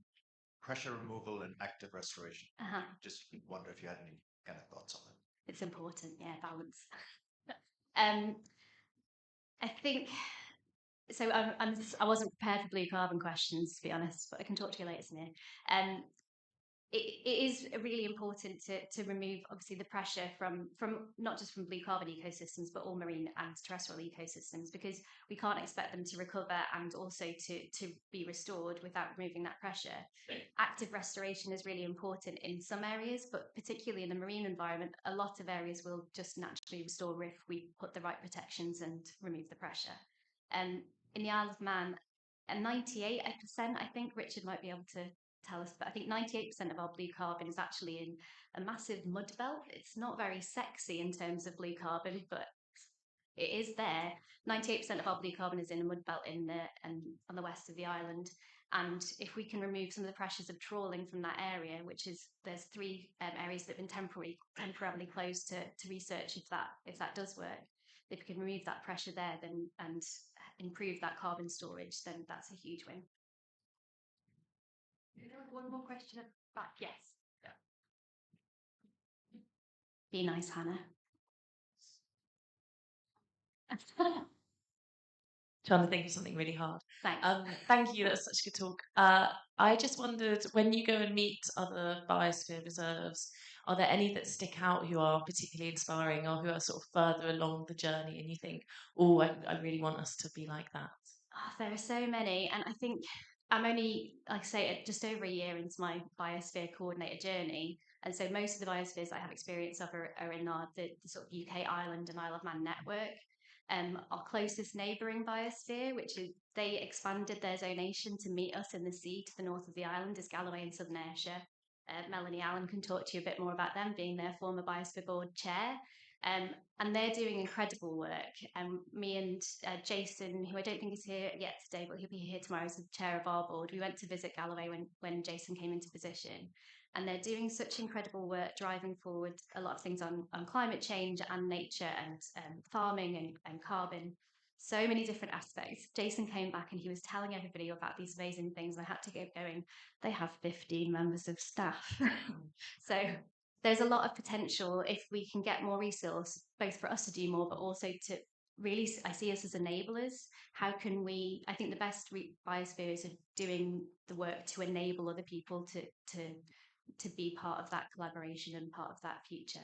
pressure removal and active restoration. Just wonder if you had any kind of thoughts on it. It's important, yeah, balance. I think so. I wasn't prepared for blue carbon questions, to be honest, but I can talk to you later, Samir. It is really important to remove, obviously, the pressure from not just from blue carbon ecosystems, but all marine and terrestrial ecosystems, because we can't expect them to recover and also to be restored without removing that pressure. Active restoration is really important in some areas, but particularly in the marine environment, a lot of areas will just naturally restore if we put the right protections and remove the pressure. In the Isle of Man, 98%, I think Richard might be able to tell us, but I think 98% of our blue carbon is actually in a massive mud belt. It's not very sexy in terms of blue carbon, but it is there. 98% of our blue carbon is in a mud belt on the west of the island. And if we can remove some of the pressures of trawling from that area, there's 3 areas that have been temporarily closed to research if that does work. If we can remove that pressure there, and improve that carbon storage, then that's a huge win. One more question back. Yes. Yeah. Be nice, Hannah. Trying to think of something really hard. Thanks. Thank you. That's such a good talk. I just wondered, when you go and meet other biosphere reserves, are there any that stick out who are particularly inspiring, or who are sort of further along the journey, and you think, oh, I really want us to be like that? Oh, there are so many, and I think I'm only, like I say, just over a year into my Biosphere coordinator journey, and so most of the biospheres I have experience of are in the sort of UK Island and Isle of Man network. Our closest neighbouring biosphere, which is, they expanded their zonation to meet us in the sea to the north of the island, is Galloway and Southern Ayrshire. Melanie Allen can talk to you a bit more about them, being their former Biosphere board chair. And they're doing incredible work. Me and Jason, who I don't think is here yet today, but he'll be here tomorrow as the chair of our board, we went to visit Galloway when Jason came into position. And they're doing such incredible work, driving forward a lot of things on climate change and nature and farming and carbon. So many different aspects. Jason came back and he was telling everybody about these amazing things. I had to get going. They have 15 members of staff. So there's a lot of potential if we can get more resource, both for us to do more, but also to really, I see us as enablers. How can we, I think the best biospheres are doing the work to enable other people to be part of that collaboration and part of that future.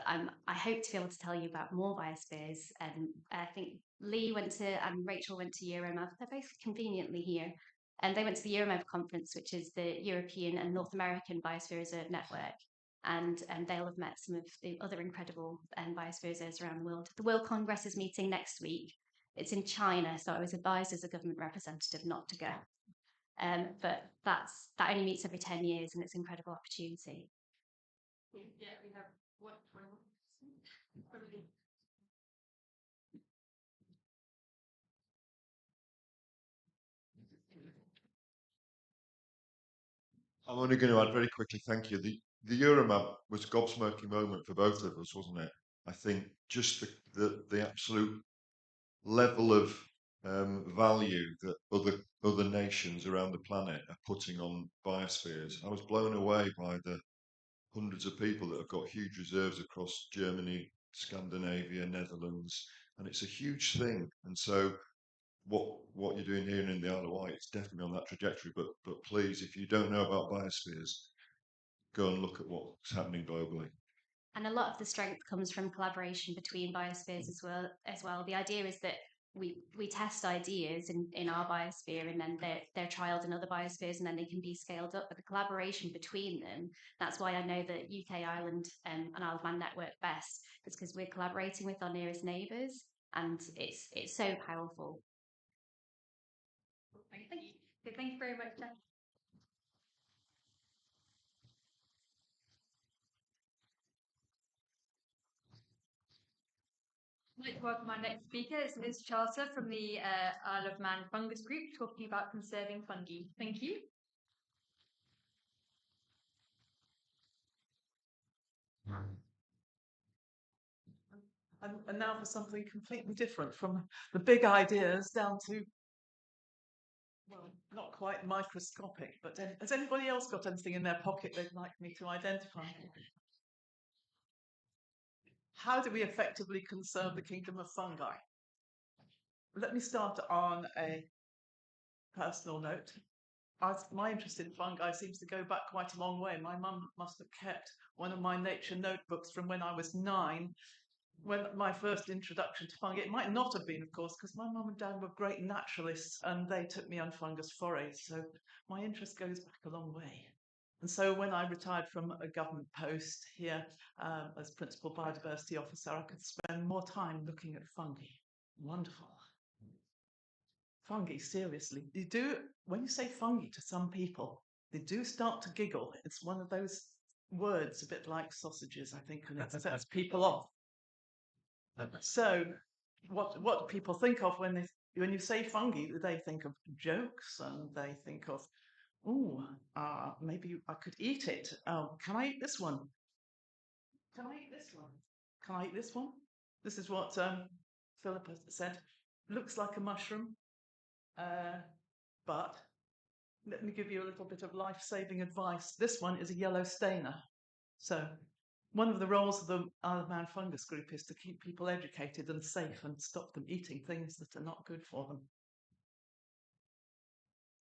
I hope to be able to tell you about more biospheres. I think Lee and Rachel went to Euromav. They're both conveniently here. And they went to the Euromav conference, which is the European and North American Biosphere Reserve Network. And they'll have met some of the other incredible biosphere reserves around the world. The World Congress is meeting next week. It's in China, so I was advised as a government representative not to go. But that only meets every 10 years, and it's an incredible opportunity. Yeah, we have what? I'm only going to add very quickly, thank you. The Euromap was a gobsmirking moment for both of us, wasn't it? I think just the absolute level of value that other nations around the planet are putting on biospheres. I was blown away by the hundreds of people that have got huge reserves across Germany, Scandinavia, Netherlands, and it's a huge thing. And so what you're doing here in the Isle of Wight is definitely on that trajectory. But please, if you don't know about biospheres, go and look at what's happening globally. And a lot of the strength comes from collaboration between biospheres as well. The idea is that we test ideas in our biosphere, and then they're trialed in other biospheres, and then they can be scaled up. But the collaboration between them, that's why I know that UK, Ireland, and Isle of Man network best. It's because we're collaborating with our nearest neighbours, and it's so powerful. Thank you. So thank you very much, Jacqui. I'd like to welcome our next speaker. It's Ms. Charter from the Isle of Man Fungus Group, talking about conserving fungi. Thank you. And now for something completely different, from the big ideas down to, well, not quite microscopic, but has anybody else got anything in their pocket they'd like me to identify? How do we effectively conserve the kingdom of fungi? Let me start on a personal note. My interest in fungi seems to go back quite a long way. My mum must have kept one of my nature notebooks from when I was 9, when my first introduction to fungi. It might not have been, of course, because my mum and dad were great naturalists and they took me on fungus forays. So my interest goes back a long way. And so when I retired from a government post here as Principal Biodiversity Officer, I could spend more time looking at fungi. Wonderful. Fungi, seriously. When you say fungi to some people, they do start to giggle. It's one of those words, a bit like sausages, I think, and it sets people off. So what do people think of when you say fungi? They think of jokes, and they think of, maybe I could eat it. Can I eat this one? Can I eat this one? Can I eat this one? This is what Philippa said. Looks like a mushroom, but let me give you a little bit of life-saving advice. This one is a yellow stainer. So one of the roles of the Isle of Man Fungus Group is to keep people educated and safe and stop them eating things that are not good for them.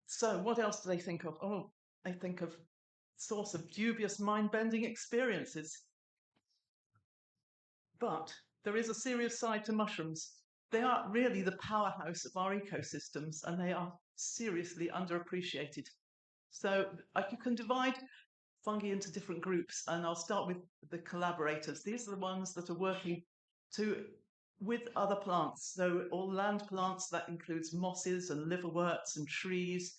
So what else do they think of? Oh, they think of source of dubious mind-bending experiences. But there is a serious side to mushrooms. They are really the powerhouse of our ecosystems, and they are seriously underappreciated. So you can divide fungi into different groups, and I'll start with the collaborators. These are the ones that are working with other plants. So all land plants, that includes mosses and liverworts and trees.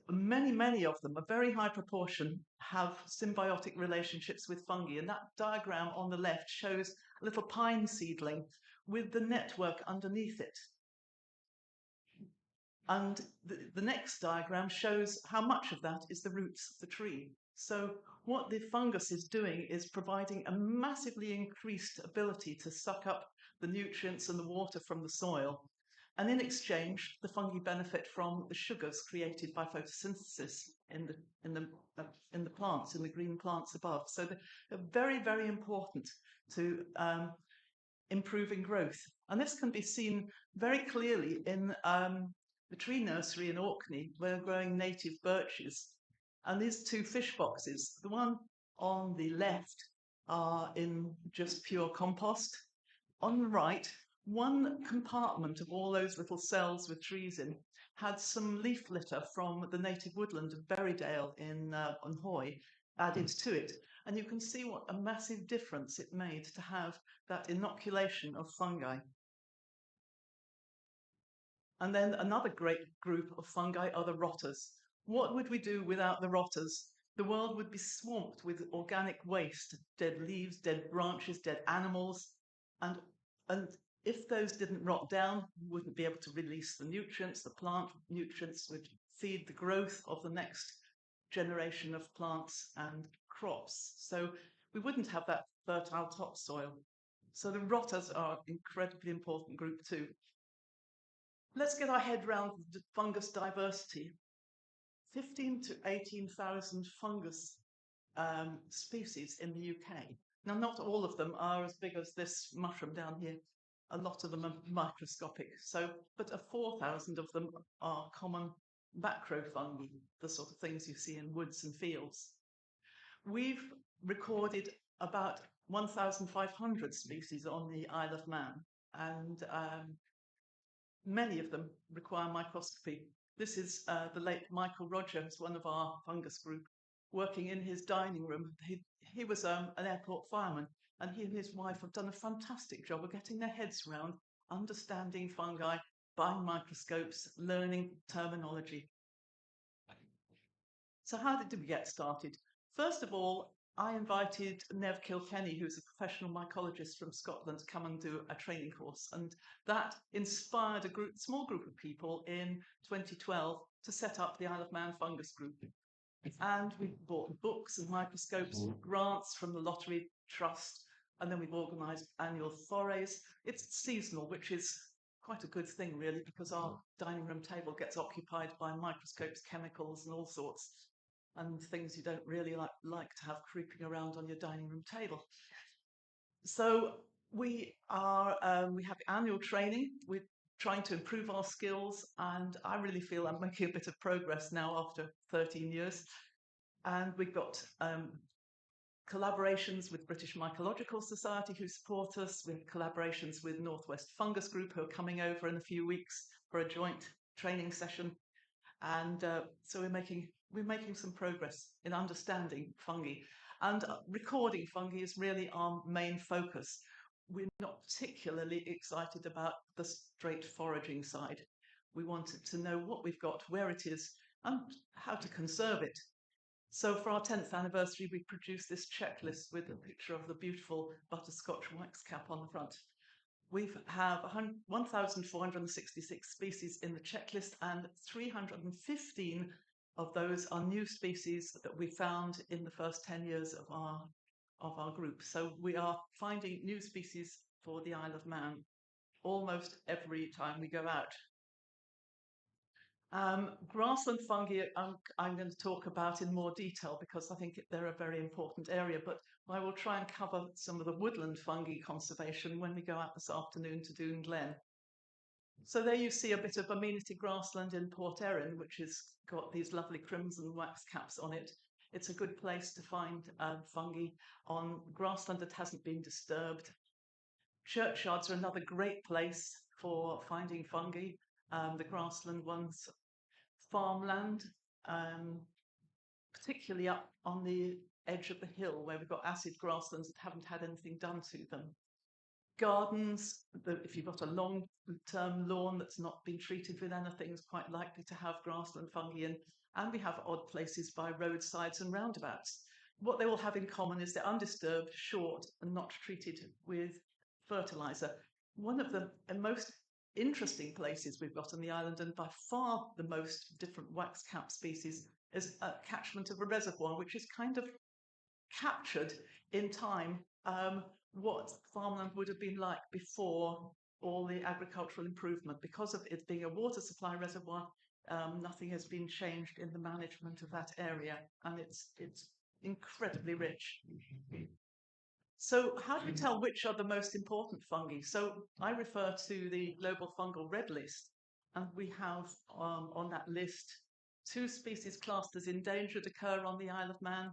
Many of them, a very high proportion, have symbiotic relationships with fungi. And that diagram on the left shows a little pine seedling with the network underneath it. And the next diagram shows how much of that is the roots of the tree. So what the fungus is doing is providing a massively increased ability to suck up the nutrients and the water from the soil. And in exchange, the fungi benefit from the sugars created by photosynthesis in the plants, in the green plants above. So they're very, very important to improving growth. And this can be seen very clearly in the tree nursery in Orkney, where we're growing native birches. And these two fish boxes, the one on the left are in just pure compost. On the right, one compartment of all those little cells with trees in had some leaf litter from the native woodland of Berrydale on Hoy added to it. And you can see what a massive difference it made to have that inoculation of fungi. And then another great group of fungi are the rotters. What would we do without the rotters? The world would be swamped with organic waste, dead leaves, dead branches, dead animals. And if those didn't rot down, we wouldn't be able to release the nutrients. The plant nutrients would feed the growth of the next generation of plants and crops. So we wouldn't have that fertile topsoil. So the rotters are an incredibly important group too. Let's get our head round the fungus diversity. 15 to 18,000 fungus species in the UK. Now, not all of them are as big as this mushroom down here. A lot of them are microscopic. But 4,000 of them are common macrofungi, the sort of things you see in woods and fields. We've recorded about 1,500 species on the Isle of Man, and many of them require microscopy. This is the late Michael Rogers, one of our fungus group, working in his dining room. He was an airport fireman, and he and his wife have done a fantastic job of getting their heads around understanding fungi, buying microscopes, learning terminology. So how did we get started? First of all, I invited Nev Kilkenny, who's a professional mycologist from Scotland, to come and do a training course. And that inspired a small group of people in 2012 to set up the Isle of Man Fungus Group. And we bought books and microscopes, grants from the Lottery Trust, and then we've organised annual forays. It's seasonal, which is quite a good thing, really, because our dining room table gets occupied by microscopes, chemicals, and all sorts, and things you don't really like to have creeping around on your dining room table. So we have annual training. We're trying to improve our skills, and I really feel I'm making a bit of progress now after 13 years. And we've got collaborations with British Mycological Society who support us. We have collaborations with Northwest Fungus Group who are coming over in a few weeks for a joint training session. And so we're making some progress in understanding fungi. And recording fungi is really our main focus. We're not particularly excited about the straight foraging side. We wanted to know what we've got, where it is, and how to conserve it. So for our 10th anniversary, we produced this checklist with a picture of the beautiful butterscotch waxcap on the front. We have 1,466 species in the checklist, and 315 of those are new species that we found in the first 10 years of our group. So we are finding new species for the Isle of Man almost every time we go out. Grassland fungi I'm going to talk about in more detail because I think they're a very important area, but I will try and cover some of the woodland fungi conservation when we go out this afternoon to Doon Glen. So there you see a bit of amenity grassland in Port Erin, which has got these lovely crimson wax caps on it. It's a good place to find fungi on grassland that hasn't been disturbed. Churchyards are another great place for finding fungi. The grassland ones, farmland, particularly up on the edge of the hill where we've got acid grasslands that haven't had anything done to them. Gardens, if you've got a long-term lawn that's not been treated with anything, is quite likely to have grassland fungi in. And we have odd places by roadsides and roundabouts. What they all have in common is they're undisturbed, short, and not treated with fertiliser. One of the most interesting places we've got on the island, and by far the most different waxcap species, is a catchment of a reservoir, which is kind of captured in time what farmland would have been like before all the agricultural improvement. Because of it being a water supply reservoir, nothing has been changed in the management of that area, and it's incredibly rich. So how do we tell which are the most important fungi? So I refer to the Global Fungal Red List, and we have on that list 2 species classed as endangered occur on the Isle of Man,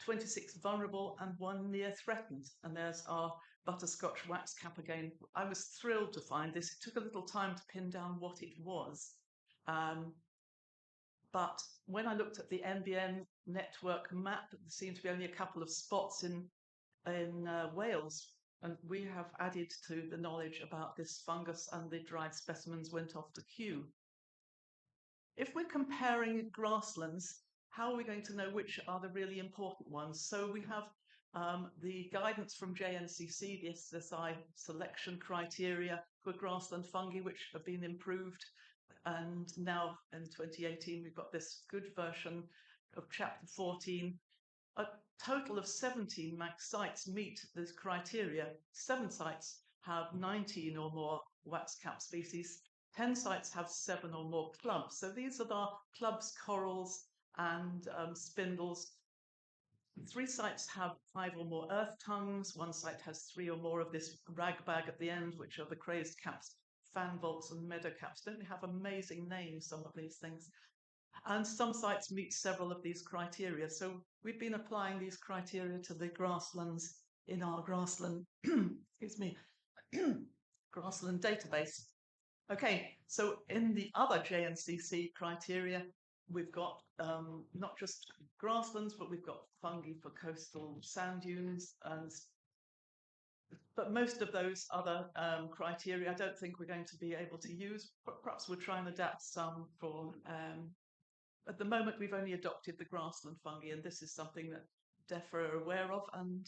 26 vulnerable, and 1 near threatened. And there's our butterscotch waxcap again. I was thrilled to find this. It took a little time to pin down what it was. But when I looked at the NBN network map, there seemed to be only a couple of spots in Wales, and we have added to the knowledge about this fungus, and the dried specimens went off to Kew. If we're comparing grasslands, how are we going to know which are the really important ones? So we have the guidance from JNCC, the SSI selection criteria for grassland fungi, which have been improved. And now in 2018, we've got this good version of Chapter 14. A total of 17 Manx sites meet this criteria. 7 sites have 19 or more waxcap species. 10 sites have 7 or more clubs. So these are the clubs, corals, and spindles. 3 sites have 5 or more earth tongues. 1 site has 3 or more of this rag bag at the end, which are the crazed caps, fan vaults, and meadow caps. Don't they have amazing names, some of these things? And some sites meet several of these criteria. So we've been applying these criteria to the grasslands in our grassland, excuse me, grassland database. Okay, so in the other JNCC criteria, we've got not just grasslands, but we've got fungi for coastal sand dunes. But most of those other criteria, I don't think we're going to be able to use. But perhaps we'll try and adapt some for. At the moment, we've only adopted the grassland fungi, and this is something that DEFRA are aware of. And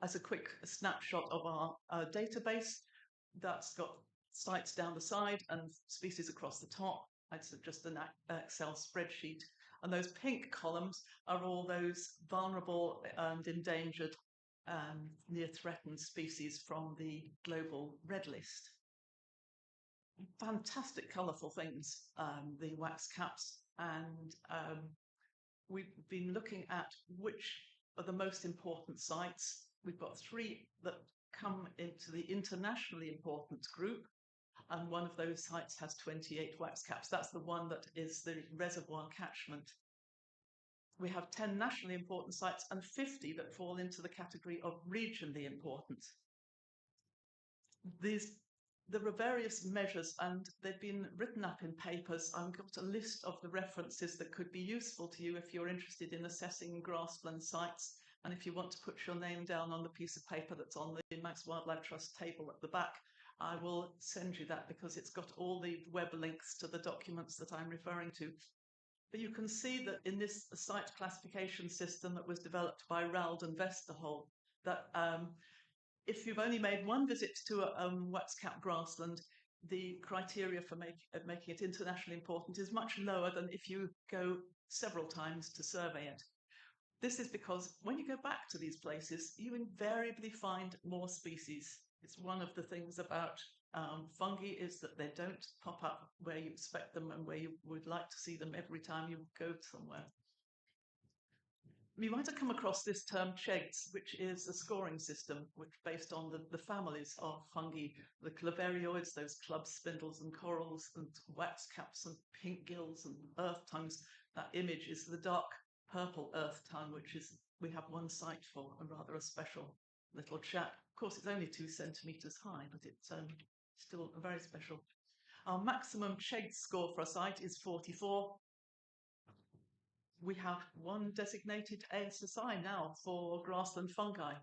as a quick snapshot of our database, that's got sites down the side and species across the top. It's just an Excel spreadsheet. And those pink columns are all those vulnerable and endangered near threatened species from the global red list. Fantastic colourful things, the wax caps. And we've been looking at which are the most important sites. We've got 3 that come into the internationally important group, and one of those sites has 28 wax caps. That's the one that is the reservoir catchment. We have 10 nationally important sites and 50 that fall into the category of regionally important. There are various measures, and they've been written up in papers. I've got a list of the references that could be useful to you if you're interested in assessing grassland sites. And if you want to put your name down on the piece of paper that's on the Manx Wildlife Trust table at the back, I will send you that because it's got all the web links to the documents that I'm referring to. But you can see that in this site classification system that was developed by Rald and Vesterhol, that if you've only made 1 visit to a waxcap grassland, the criteria for making it internationally important is much lower than if you go several times to survey it. This is because when you go back to these places, you invariably find more species. It's one of the things about fungi is that they don't pop up where you expect them and where you would like to see them every time you go somewhere. You might have come across this term CHEGS, which is a scoring system which based on the families of fungi, the clavarioids, those clubs, spindles and corals and wax caps and pink gills and earth tongues. That image is the dark purple earth tongue, which is we have 1 site for, a rather a special little chap. Of course, it's only 2 centimetres high, but it's still very special. Our maximum CHEGS score for a site is 44. We have 1 designated ASSI now for grassland fungi,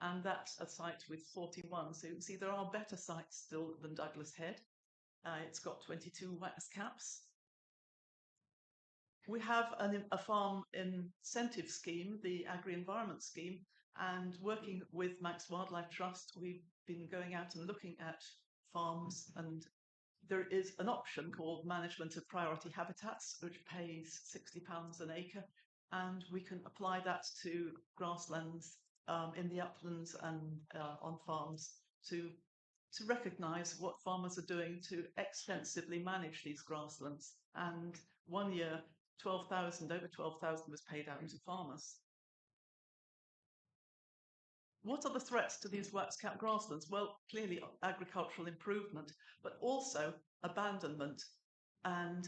and that's a site with 41. So you can see there are better sites still than Douglas Head. It's got 22 wax caps. We have a farm incentive scheme, the agri-environment scheme, and working with Manx Wildlife Trust, we've been going out and looking at farms, and there is an option called Management of Priority Habitats, which pays £60 an acre, and we can apply that to grasslands in the uplands and on farms to recognise what farmers are doing to extensively manage these grasslands. And 1 year, over 12,000 was paid out to farmers. What are the threats to these waxcap grasslands? Well, clearly agricultural improvement, but also abandonment. And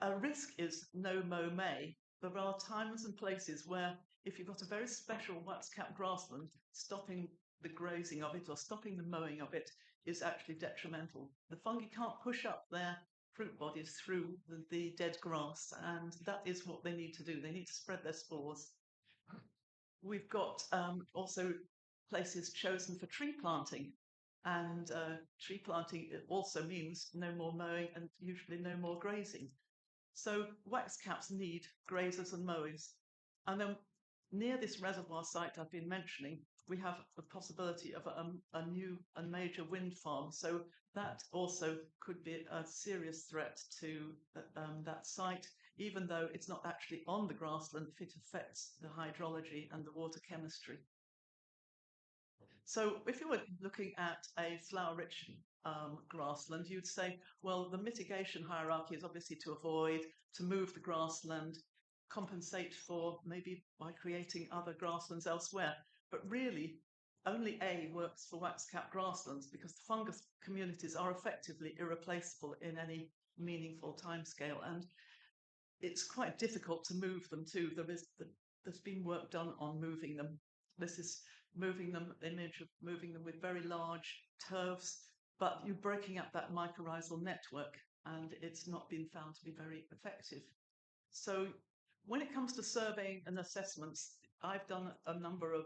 a risk is no mow may. There are times and places where if you've got a very special waxcap grassland, stopping the grazing of it or stopping the mowing of it is actually detrimental. The fungi can't push up their fruit bodies through the dead grass, and that is what they need to do. They need to spread their spores. We've got also places chosen for tree planting, and tree planting also means no more mowing and usually no more grazing. So wax caps need grazers and mowers. And then near this reservoir site I've been mentioning, we have the possibility of a new and major wind farm. So that also could be a serious threat to that site, even though it's not actually on the grassland if it affects the hydrology and the water chemistry. So if you were looking at a flower-rich grassland, you'd say, well, the mitigation hierarchy is obviously to avoid, to move the grassland, compensate for maybe by creating other grasslands elsewhere. But really, only A works for wax-capped grasslands because the fungus communities are effectively irreplaceable in any meaningful timescale, and it's quite difficult to move them too. There's been work done on moving them. This is moving them, image of moving them with very large turfs, but you're breaking up that mycorrhizal network, and it's not been found to be very effective. So when it comes to surveying and assessments, I've done a number of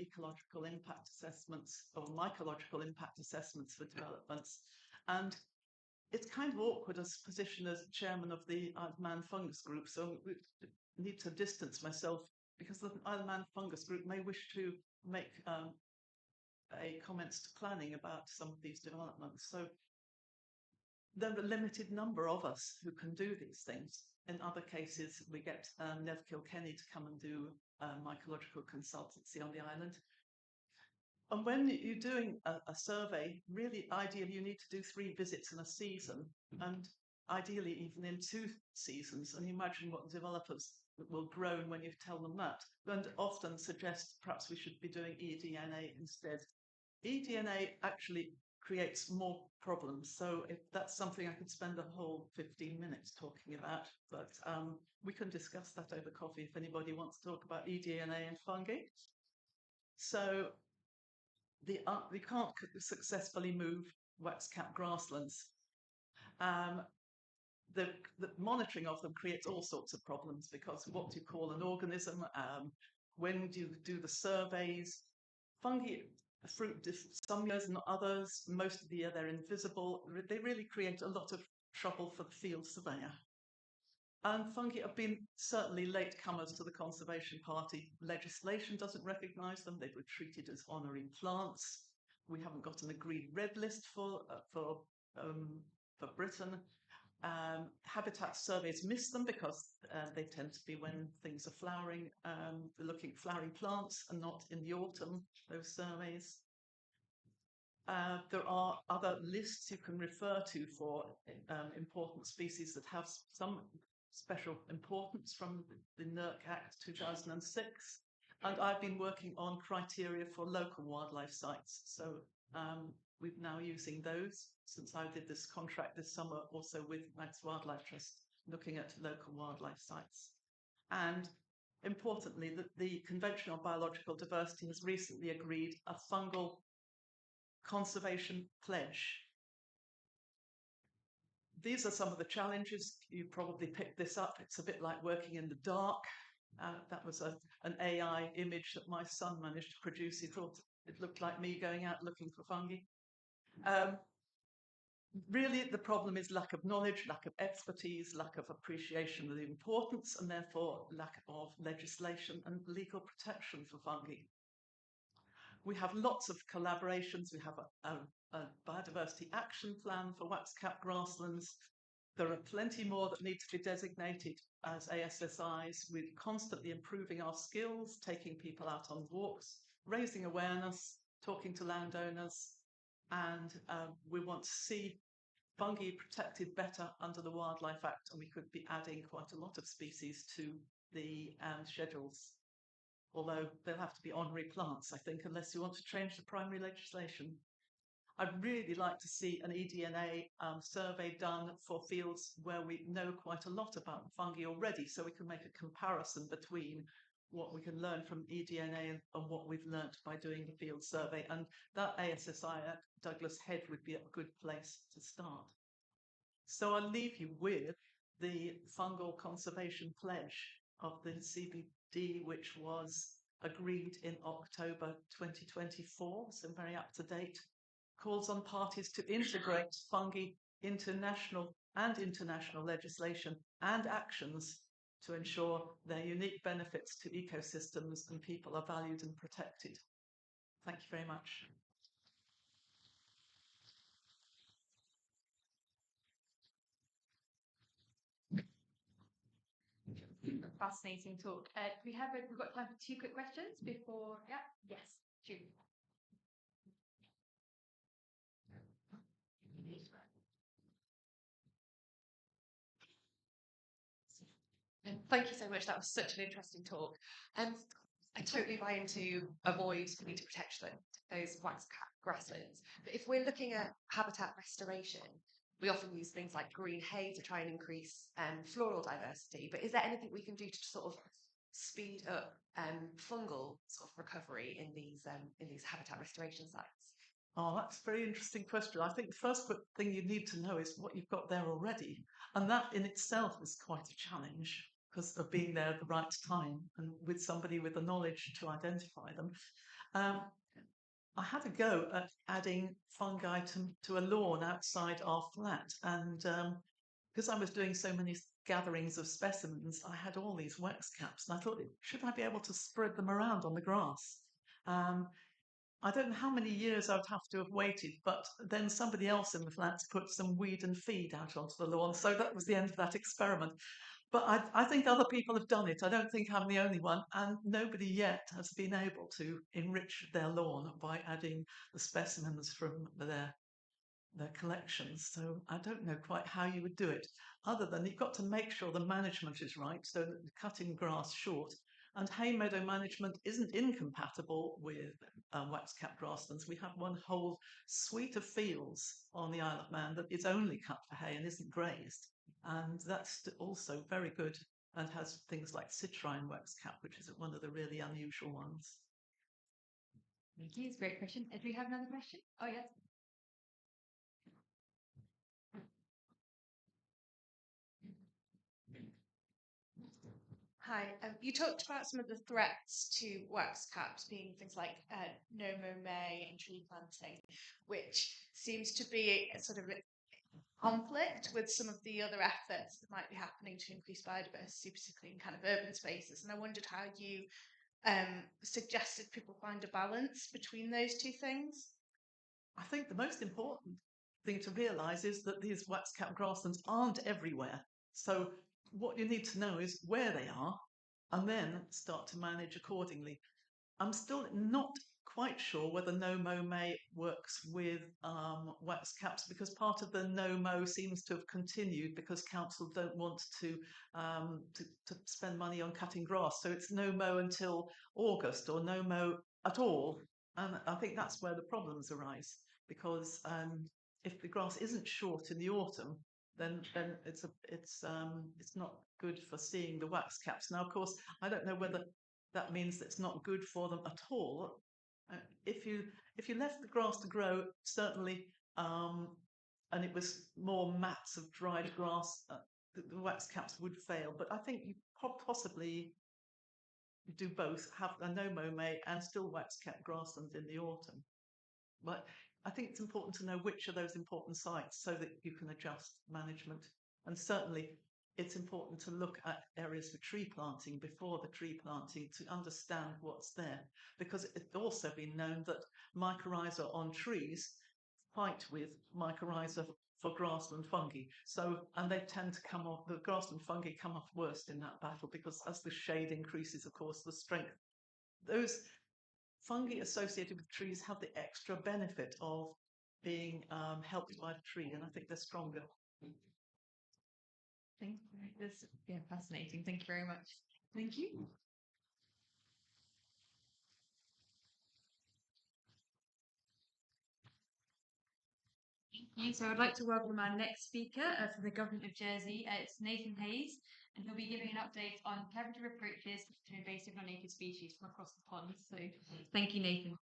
ecological impact assessments or mycological impact assessments for developments, and it's kind of awkward as position as chairman of the Isle of Man Fungus Group, so I need to distance myself because the Isle of Man Fungus Group may wish to make a comments to planning about some of these developments. So there are a limited number of us who can do these things. In other cases, we get Nev Kilkenny to come and do mycological consultancy on the island. And when you're doing a survey, really ideally you need to do 3 visits in a season, and ideally even in 2 seasons. And you imagine what developers will groan when you tell them that, and often suggest perhaps we should be doing eDNA instead. eDNA actually creates more problems, so if that's something I could spend a whole 15 minutes talking about, but we can discuss that over coffee if anybody wants to talk about eDNA and fungi. So we can't successfully move wax-capped grasslands. The monitoring of them creates all sorts of problems because what do you call an organism? When do you do the surveys? Fungi fruit some years, not others. Most of the year they're invisible. They really create a lot of trouble for the field surveyor. And fungi have been certainly latecomers to the Conservation Party. Legislation doesn't recognise them. They were treated as honorary plants. We haven't got an agreed red list for Britain. Habitat surveys miss them because they tend to be when things are flowering. We're looking at flowering plants and not in the autumn, those surveys. There are other lists you can refer to for important species that have some special importance from the NERC Act 2006. And I've been working on criteria for local wildlife sites. So we're now using those since I did this contract this summer also with Manx Wildlife Trust, looking at local wildlife sites. And importantly, the Convention on Biological Diversity has recently agreed a fungal conservation pledge. These are some of the challenges. You probably picked this up. It's a bit like working in the dark. That was an AI image that my son managed to produce. He thought it looked like me going out looking for fungi. Really, the problem is lack of knowledge, lack of expertise, lack of appreciation of the importance, and therefore lack of legislation and legal protection for fungi. We have lots of collaborations. We have a biodiversity action plan for wax-capped grasslands. There are plenty more that need to be designated as ASSIs. We're constantly improving our skills, taking people out on walks, raising awareness, talking to landowners, and we want to see fungi protected better under the Wildlife Act, and we could be adding quite a lot of species to the schedules. Although they'll have to be honorary plants, I think, unless you want to change the primary legislation. I'd really like to see an eDNA survey done for fields where we know quite a lot about fungi already, so we can make a comparison between what we can learn from eDNA and what we've learnt by doing the field survey. And that ASSI at Douglas Head would be a good place to start. So I'll leave you with the Fungal Conservation Pledge of the CBD, which was agreed in October 2024, so very up to date, calls on parties to integrate fungi into national and international legislation and actions to ensure their unique benefits to ecosystems and people are valued and protected. Thank you very much. Fascinating talk. We've got time for 2 quick questions before. Yeah. Yes. Jude. Thank you so much. That was such an interesting talk. I totally buy into avoid we need to protect those wax cap grasslands. But if we're looking at habitat restoration, we often use things like green hay to try and increase floral diversity. But is there anything we can do to sort of speed up fungal sort of recovery in these habitat restoration sites? Oh, that's a very interesting question. I think the first thing you need to know is what you've got there already. And that in itself is quite a challenge because of being there at the right time and with somebody with the knowledge to identify them. I had a go at adding fungi to a lawn outside our flat. And because I was doing so many gatherings of specimens, I had all these wax caps. And I thought, should I be able to spread them around on the grass? I don't know how many years I would have to have waited, but then somebody else in the flats put some weed and feed out onto the lawn. So that was the end of that experiment. But I think other people have done it. I don't think I'm the only one. And nobody yet has been able to enrich their lawn by adding the specimens from their collections. So I don't know quite how you would do it, other than you've got to make sure the management is right, so that you're cutting grass short. And hay meadow management isn't incompatible with wax-capped grasslands. We have one whole suite of fields on the Isle of Man that is only cut for hay and isn't grazed. And that's also very good and has things like citrine wax-cap, which is one of the really unusual ones. Thank you. It's a great question. Do we have another question? Oh, yes. Hi, you talked about some of the threats to wax caps being things like no-mow-may and tree planting, which seems to be a sort of conflict with some of the other efforts that might be happening to increase biodiversity, particularly in kind of urban spaces. And I wondered how you suggested people find a balance between those two things. I think the most important thing to realise is that these wax-capped grasslands aren't everywhere. So what you need to know is where they are and then start to manage accordingly. I'm still not quite sure whether no-mow-may works with wax caps, because part of the no-mow seems to have continued because council don't want to spend money on cutting grass. So it's no-mow until August or no-mow at all. And I think that's where the problems arise, because if the grass isn't short in the autumn, then it's not good for seeing the wax caps. Now, of course, I don't know whether that means that it's not good for them at all. If you left the grass to grow, certainly, and it was more mats of dried grass, the wax caps would fail. But I think you possibly do both, have a no-mow-may and still wax-capped grasslands in the autumn. But I think it's important to know which are those important sites so that you can adjust management. And certainly it's important to look at areas for tree planting before the tree planting to understand what's there, because it's also been known that mycorrhiza on trees fight with mycorrhiza for grassland fungi. So, and they tend to come off, the grassland fungi come off worst in that battle, because as the shade increases, of course, the strength. Those fungi associated with trees have the extra benefit of being helped by the tree, and I think they're stronger. Thank you. That's fascinating. Thank you very much. Thank you. So I'd like to welcome our next speaker from the Government of Jersey. It's Nathan Hayes, and he'll be giving an update on collaborative approaches to invasive non-native species from across the pond. So thank you, Nathan.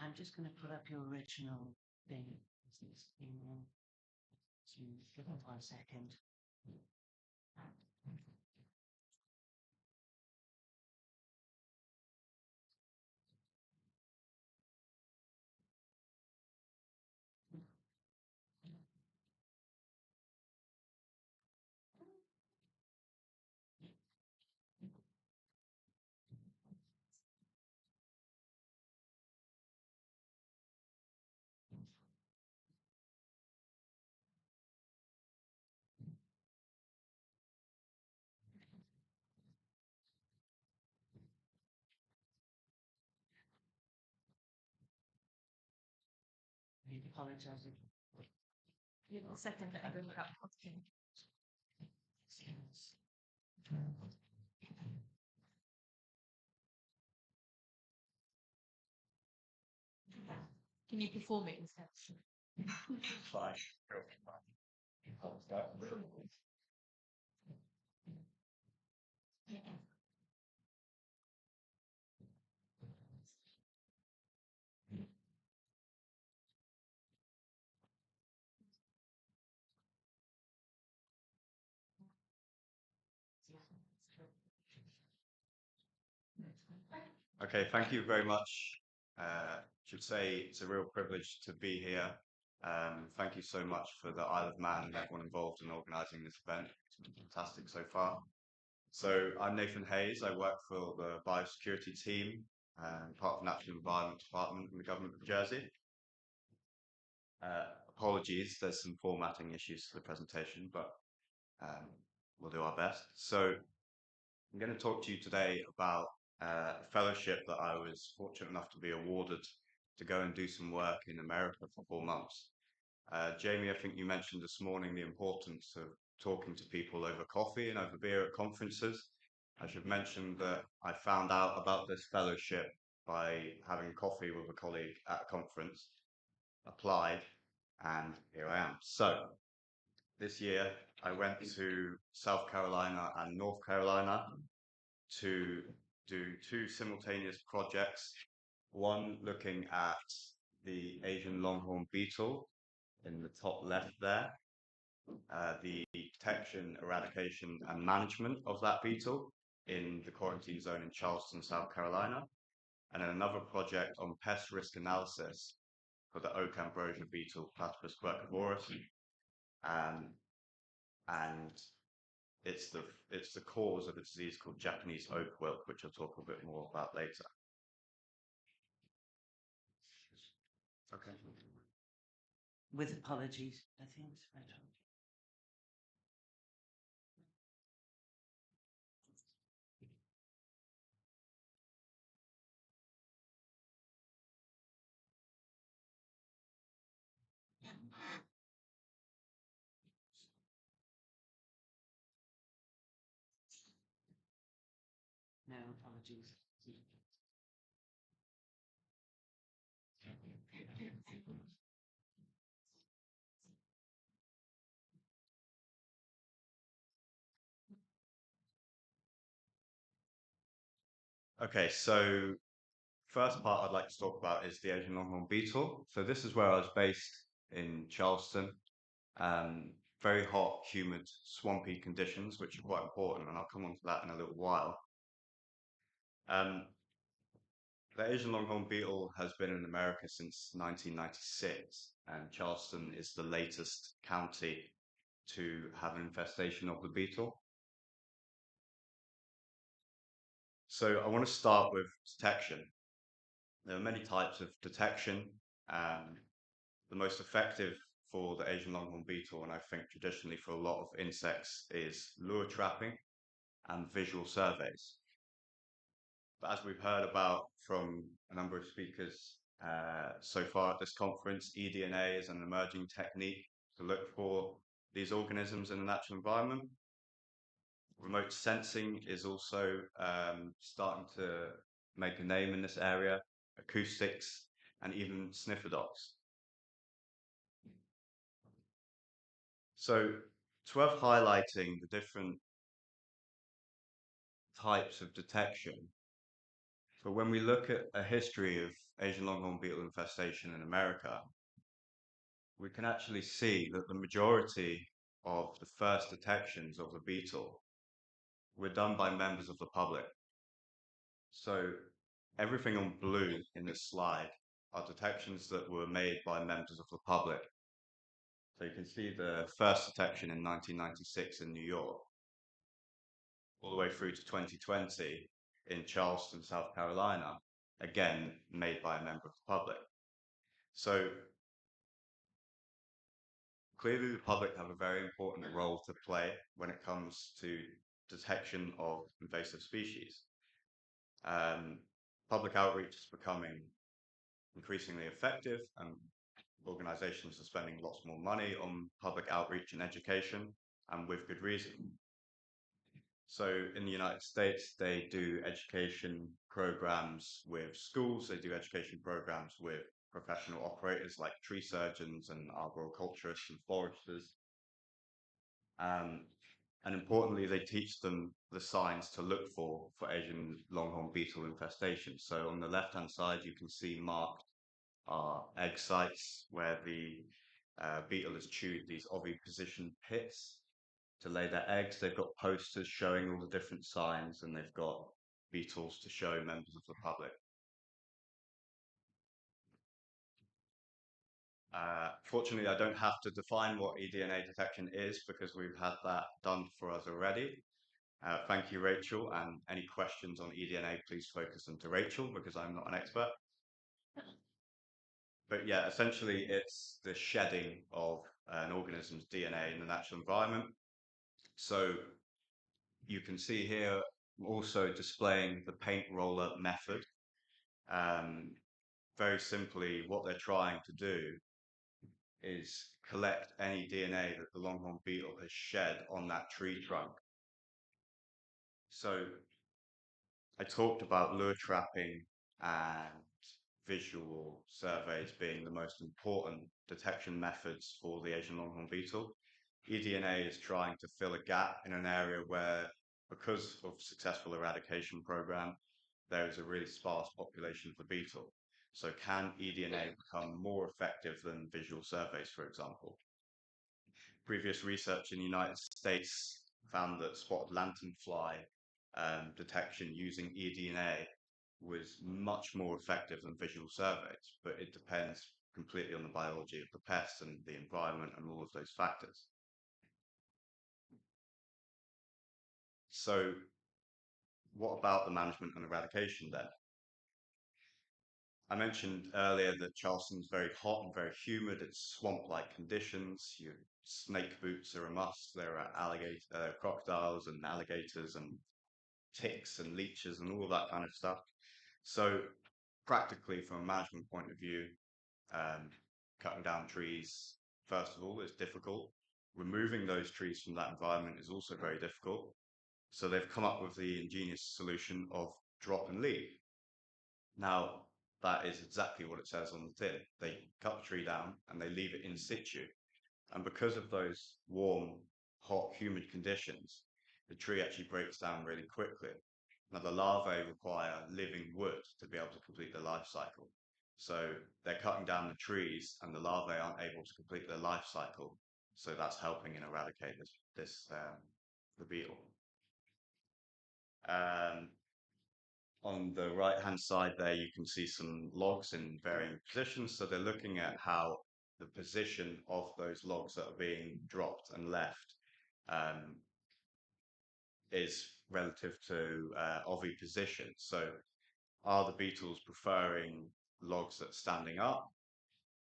I'm just going to put up your original thing. So give it 1 second. apologising. Second, I go up. Can you perform it instead? Fine. Okay, thank you very much. Should say it's a real privilege to be here. Thank you so much for the Isle of Man and everyone involved in organising this event. It's been fantastic so far. So I'm Nathan Hayes. I work for the biosecurity team, part of the Natural Environment Department in the Government of Jersey. Apologies, there's some formatting issues for the presentation, but we'll do our best. So I'm going to talk to you today about a fellowship that I was fortunate enough to be awarded to go and do some work in America for 4 months. Jamie, I think you mentioned this morning the importance of talking to people over coffee and over beer at conferences. I should mention that I found out about this fellowship by having coffee with a colleague at a conference, applied, and here I am. So this year I went to South Carolina and North Carolina to do 2 simultaneous projects, one looking at the Asian longhorn beetle in the top left there, the detection, eradication and management of that beetle in the quarantine zone in Charleston, South Carolina, and then another project on pest risk analysis for the oak ambrosia beetle, Platypus quercivorus, and it's the cause of a disease called Japanese oak wilt, which I'll talk a bit more about later. Okay. With apologies, I think it's better. No apologies. Okay, so first part I'd like to talk about is the Asian longhorn beetle. So this is where I was based in Charleston. Very hot, humid, swampy conditions, which are quite important, and I'll come on to that in a little while. The Asian longhorn beetle has been in America since 1996, and Charleston is the latest county to have an infestation of the beetle. So I want to start with detection. There are many types of detection. The most effective for the Asian longhorn beetle, and I think traditionally for a lot of insects, is lure trapping and visual surveys. But as we've heard about from a number of speakers so far at this conference, eDNA is an emerging technique to look for these organisms in the natural environment. Remote sensing is also starting to make a name in this area, acoustics, and even sniffer dogs. So it's worth highlighting the different types of detection. But when we look at a history of Asian longhorn beetle infestation in America, we can actually see that the majority of the first detections of the beetle were done by members of the public. So everything on blue in this slide are detections that were made by members of the public. So you can see the first detection in 1996 in New York, all the way through to 2020 in Charleston, South Carolina, again made by a member of the public. So clearly the public have a very important role to play when it comes to detection of invasive species. Public outreach is becoming increasingly effective, and organisations are spending lots more money on public outreach and education, and with good reason. So in the United States, they do education programs with schools, they do education programs with professional operators like tree surgeons and arboriculturists and foresters. And importantly, they teach them the signs to look for Asian longhorn beetle infestation. So on the left-hand side, you can see marked are egg sites where the beetle has chewed these oviposition pits to lay their eggs. They've got posters showing all the different signs, and they've got beetles to show members of the public. Fortunately, I don't have to define what eDNA detection is because we've had that done for us already. Thank you, Rachel, and any questions on eDNA, please focus them to Rachel because I'm not an expert. But yeah, essentially it's the shedding of an organism's DNA in the natural environment. So you can see here also displaying the paint roller method. Very simply, what they're trying to do is collect any DNA that the longhorn beetle has shed on that tree trunk. So I talked about lure trapping and visual surveys being the most important detection methods for the Asian longhorn beetle. eDNA is trying to fill a gap in an area where, because of successful eradication program, there is a really sparse population of the beetle. So can eDNA become more effective than visual surveys, for example? Previous research in the United States found that spotted lanternfly detection using eDNA was much more effective than visual surveys, but it depends completely on the biology of the pest and the environment and all of those factors. So what about the management and eradication then? I mentioned earlier that Charleston's very hot and very humid. It's swamp-like conditions. Your snake boots are a must. There are crocodiles and alligators and ticks and leeches and all that kind of stuff. So practically, from a management point of view, cutting down trees, first of all, is difficult. Removing those trees from that environment is also very difficult. So they've come up with the ingenious solution of drop and leave. Now, that is exactly what it says on the tin. They cut the tree down and they leave it in situ. And because of those warm, hot, humid conditions, the tree actually breaks down really quickly. Now, the larvae require living wood to be able to complete their life cycle. So they're cutting down the trees and the larvae aren't able to complete their life cycle. So that's helping in eradicate the beetle. On the right-hand side there, you can see some logs in varying positions. So they're looking at how the position of those logs that are being dropped and left is relative to oviposition. So are the beetles preferring logs that are standing up,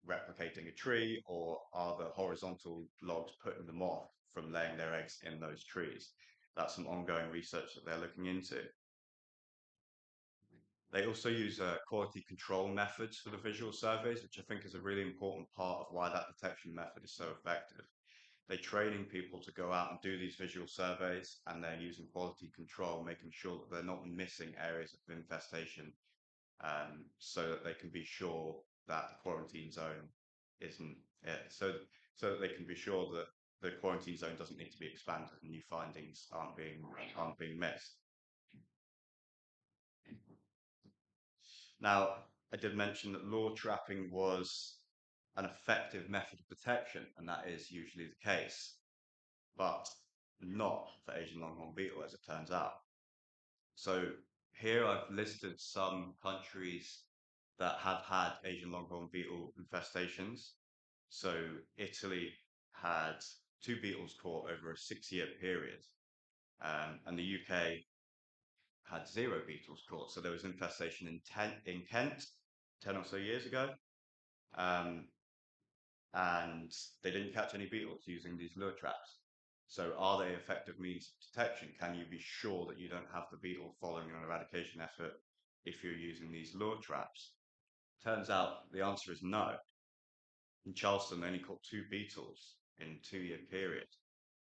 replicating a tree, or are the horizontal logs putting them off from laying their eggs in those trees? That's some ongoing research that they're looking into. They also use quality control methods for the visual surveys, which I think is a really important part of why that detection method is so effective. They're training people to go out and do these visual surveys, and they're using quality control, making sure that they're not missing areas of infestation, so that they can be sure that the quarantine zone isn't so that they can be sure that the quarantine zone doesn't need to be expanded and new findings aren't being missed. Now, I did mention that lure trapping was an effective method of detection, and that is usually the case, but not for Asian longhorn beetle, as it turns out. So here I've listed some countries that have had Asian longhorn beetle infestations. So Italy had 2 beetles caught over a 6-year period, and the UK had 0 beetles caught. So there was infestation in Kent 10 or so years ago, and they didn't catch any beetles using these lure traps. So are they effective means of detection? Can you be sure that you don't have the beetle following an eradication effort if you're using these lure traps? Turns out the answer is no. in Charleston, they only caught 2 beetles in a 2-year period.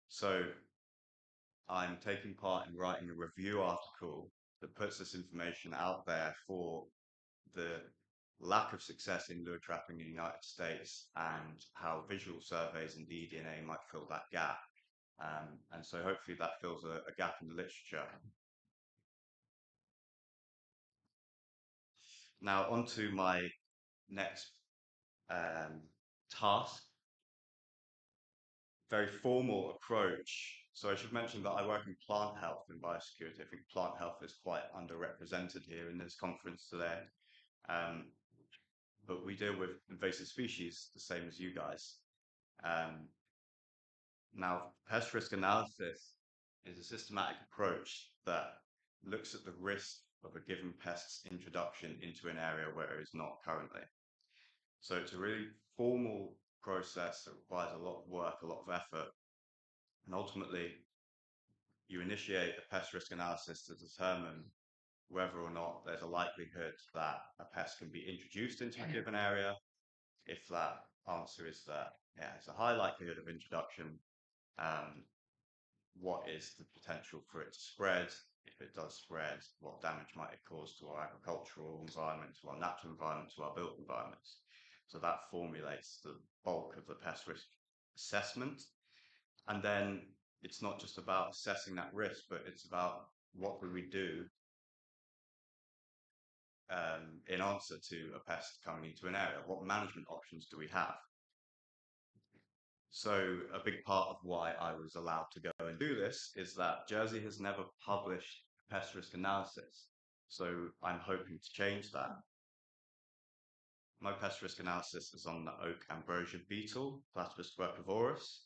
So I'm taking part in writing a review article that puts this information out there for the lack of success in lure trapping in the United States and how visual surveys and eDNA might fill that gap. And so hopefully that fills a gap in the literature. Now on to my next task. Very formal approach. So I should mention that I work in plant health and biosecurity. I think plant health is quite underrepresented here in this conference today. But we deal with invasive species the same as you guys. Now, pest risk analysis is a systematic approach that looks at the risk of a given pest's introduction into an area where it is not currently. So it's a really formal process that requires a lot of work, a lot of effort, and ultimately you initiate a pest risk analysis to determine whether or not there's a likelihood that a pest can be introduced into a given area. If that answer is that, yeah, it's a high likelihood of introduction, what is the potential for it to spread? If it does spread, what damage might it cause to our agricultural environment, to our natural environment, to our built environments? So that formulates the bulk of the pest risk assessment. And then it's not just about assessing that risk, but it's about what do we do in answer to a pest coming into an area? What management options do we have? So a big part of why I was allowed to go and do this is that Jersey has never published pest risk analysis. So I'm hoping to change that. My pest risk analysis is on the oak ambrosia beetle, Platypus quercivorus,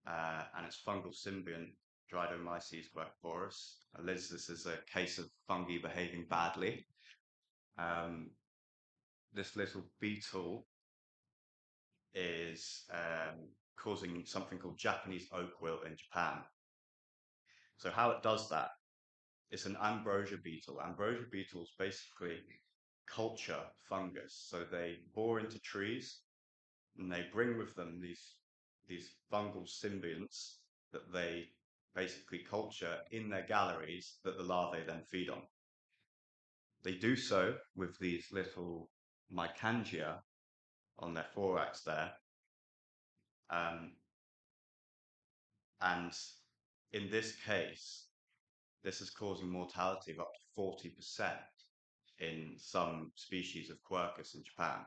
and its fungal symbiont, Dridomyces quercivorus. Liz, this is a case of fungi behaving badly. This little beetle is causing something called Japanese oak wilt in Japan. So how it does that, it's an ambrosia beetle. Ambrosia beetles basically culture fungus. So they bore into trees and they bring with them these fungal symbionts that they basically culture in their galleries that the larvae then feed on. They do so with these little mycangia on their thorax there. And in this case, this is causing mortality of up to 40% in some species of Quercus in Japan.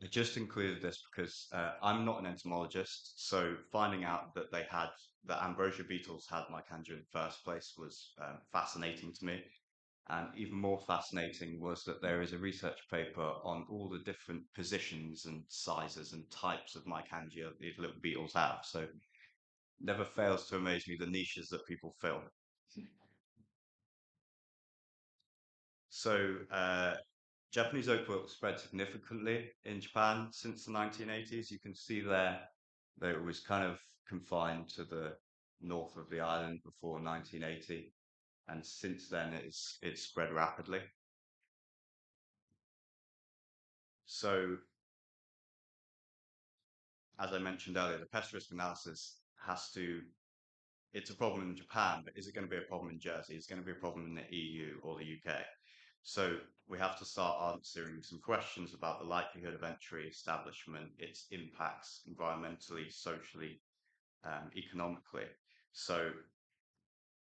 I just included this because I'm not an entomologist, so finding out that that ambrosia beetles had mycangia in the first place was fascinating to me. And even more fascinating was that there is a research paper on all the different positions and sizes and types of mycangia that these little beetles have. So never fails to amaze me the niches that people fill. So Japanese oak wilt spread significantly in Japan since the 1980s. You can see there that it was kind of confined to the north of the island before 1980. And since then, it's spread rapidly. So, as I mentioned earlier, the pest risk analysis it's a problem in Japan, but is it going to be a problem in Jersey? Is it going to be a problem in the EU or the UK? So we have to start answering some questions about the likelihood of entry, establishment, its impacts environmentally, socially, economically. So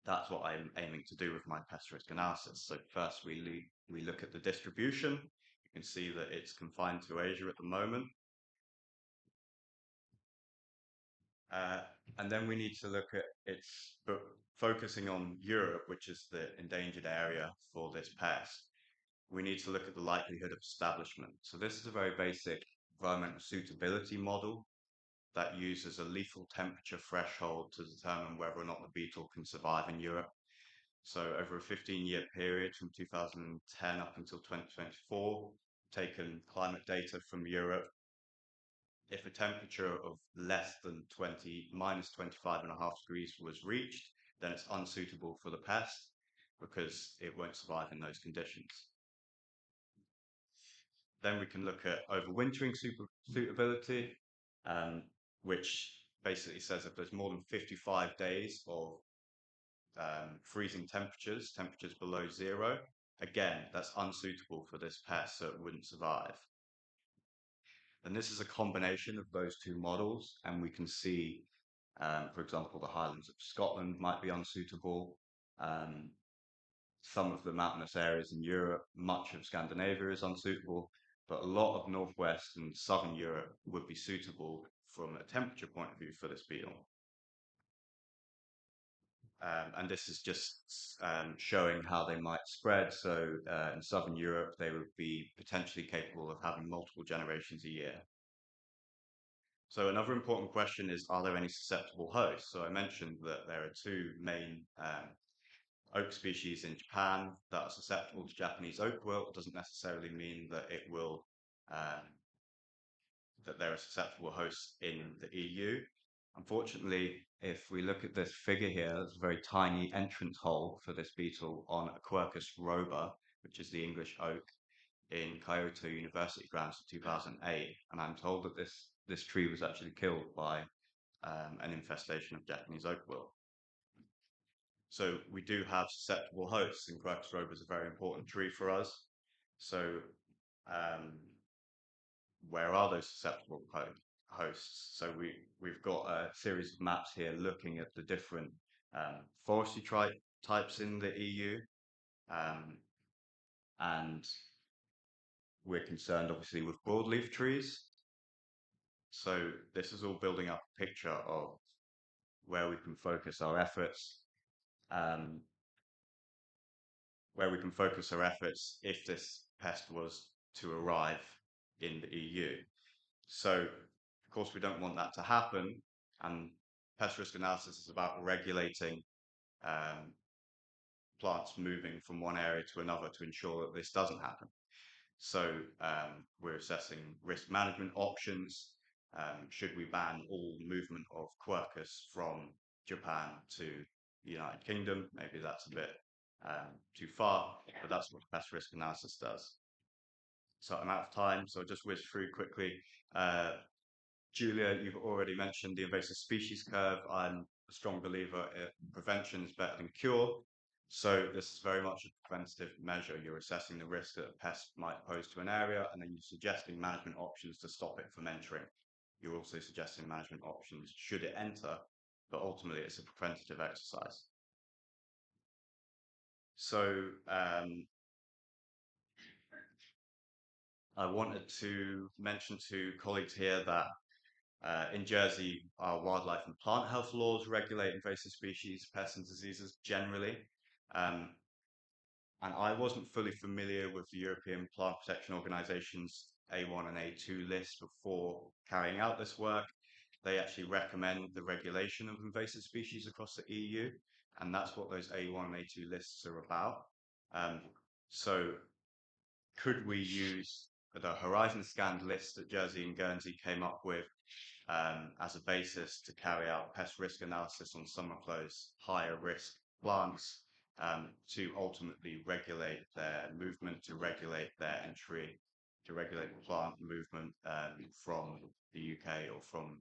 that's what I'm aiming to do with my pest risk analysis. So first we look at the distribution. You can see that it's confined to Asia at the moment. And then we need to look at focusing on Europe, which is the endangered area for this pest. We need to look at the likelihood of establishment. So this is a very basic environmental suitability model that uses a lethal temperature threshold to determine whether or not the beetle can survive in Europe. So over a 15-year period from 2010 up until 2024, taken climate data from Europe. If a temperature of less than minus 25.5 degrees was reached, then it's unsuitable for the pest. because it won't survive in those conditions. Then we can look at overwintering suitability, which basically says if there's more than 55 days of freezing temperatures below zero, again, that's unsuitable for this pest, so it wouldn't survive. And this is a combination of those two models, and we can see, for example, the Highlands of Scotland might be unsuitable. Some of the mountainous areas in Europe, much of Scandinavia is unsuitable, but a lot of northwest and southern Europe would be suitable from a temperature point of view for this beetle. And this is just showing how they might spread. So in southern Europe, they would be potentially capable of having multiple generations a year. So another important question is, are there any susceptible hosts? So I mentioned that there are two main oak species in Japan that are susceptible to Japanese oak wilt. It doesn't necessarily mean that it will that there are susceptible hosts in the EU. Unfortunately, if we look at this figure here, there's a very tiny entrance hole for this beetle on a Quercus roba, which is the English oak, in Kyoto University grounds in 2008. And I'm told that this tree was actually killed by an infestation of Japanese oak wilt. So we do have susceptible hosts, and Quercus roba is a very important tree for us. So where are those susceptible hosts? So we've got a series of maps here looking at the different forestry types in the EU, and we're concerned obviously with broadleaf trees. So this is all building up a picture of where we can focus our efforts, if this pest was to arrive in the EU. So, of course, we don't want that to happen, and pest risk analysis is about regulating plants moving from one area to another to ensure that this doesn't happen. So we're assessing risk management options. Should we ban all movement of Quercus from Japan to the United Kingdom? Maybe that's a bit too far, but that's what pest risk analysis does. So I'm out of time, so I'll just whiz through quickly. Julia, you've already mentioned the invasive species curve. I'm a strong believer in prevention is better than cure. So this is very much a preventative measure. You're assessing the risk that a pest might pose to an area, and then you're suggesting management options to stop it from entering. You're also suggesting management options should it enter, but ultimately it's a preventative exercise. So I wanted to mention to colleagues here that in Jersey, our wildlife and plant health laws regulate invasive species, pests and diseases generally. And I wasn't fully familiar with the European Plant Protection Organization's A1 and A2 list before carrying out this work. They actually recommend the regulation of invasive species across the EU, and that's what those A1 and A2 lists are about. So could we use the horizon scanned list that Jersey and Guernsey came up with as a basis to carry out pest risk analysis on some of those higher risk plants to ultimately regulate their movement, to regulate their entry, to regulate plant movement from the UK or from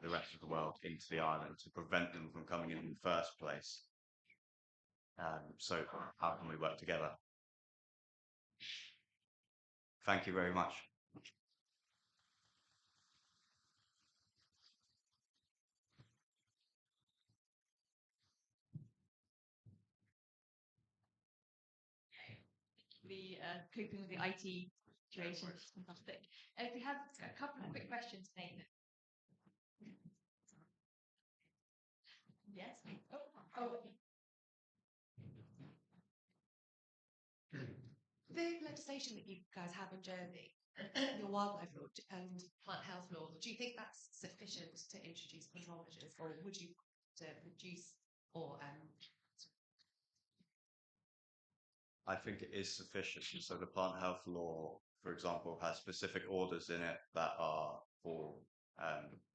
the rest of the world into the island, to prevent them from coming in the first place. So how can we work together? Thank you very much. Coping with the IT situation is fantastic. We have a couple of quick questions, Nathan. Yes. The legislation that you guys have in Jersey, your wildlife law and plant health law, do you think that's sufficient to introduce control measures, or would you to reduce or I think it is sufficient. So the plant health law, for example, has specific orders in it that are for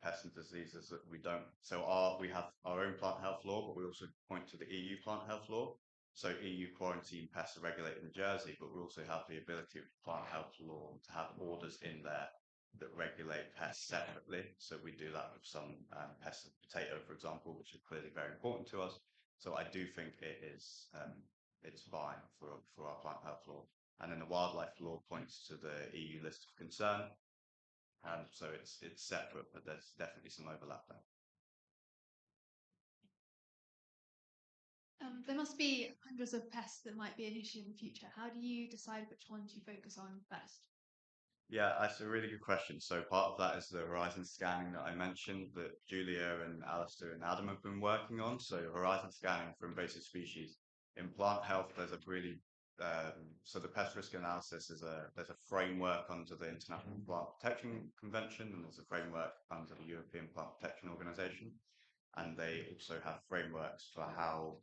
pests and diseases that we don't. So we have our own plant health law, but we also point to the EU plant health law. So EU quarantine pests are regulated in Jersey, but we also have the ability with plant health law to have orders in there that regulate pests separately. So we do that with some pests of potato, for example, which are clearly very important to us. So I do think it is it's fine for our plant health law. And then the wildlife law points to the EU list of concern. So it's separate, but there's definitely some overlap there. There must be hundreds of pests that might be an issue in the future. How do you decide which ones you focus on first? Yeah, that's a really good question. So part of that is the horizon scanning that I mentioned that Julia and Alistair and Adam have been working on. So horizon scanning for invasive species. In plant health, there's a really so the pest risk analysis there's a framework under the International Plant Protection Convention, and there's a framework under the European Plant Protection Organization, and they also have frameworks for how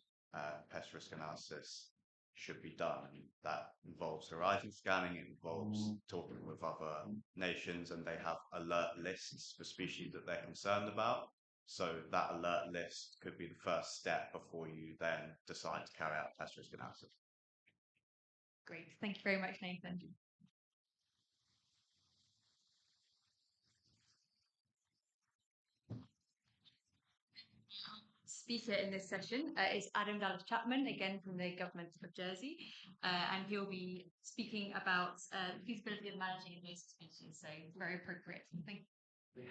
pest risk analysis should be done. And that involves horizon scanning, it involves talking with other nations, and they have alert lists for species that they're concerned about. So that alert list could be the first step before you then decide to carry out pest risk analysis. Great. Thank you very much, Nathan. Speaker in this session is Adam Chapman, again from the Government of Jersey, and he'll be speaking about the feasibility of managing invasive species, so very appropriate. Thank you.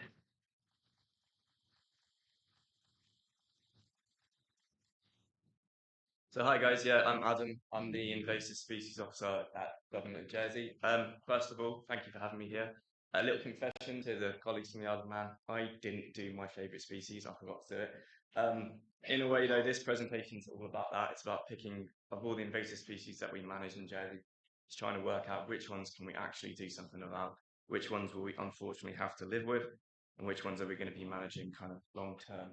So hi guys, yeah, I'm Adam. I'm the Invasive Species Officer at Government of Jersey. First of all, thank you for having me here. A little confession to the colleagues from the Isle of Man. I didn't do my favourite species, I forgot to do it. In a way though, this presentation is all about that. It's about picking, of all the invasive species that we manage in Jersey, it's trying to work out which ones can we actually do something about, which ones will we unfortunately have to live with, and which ones are we going to be managing kind of long term.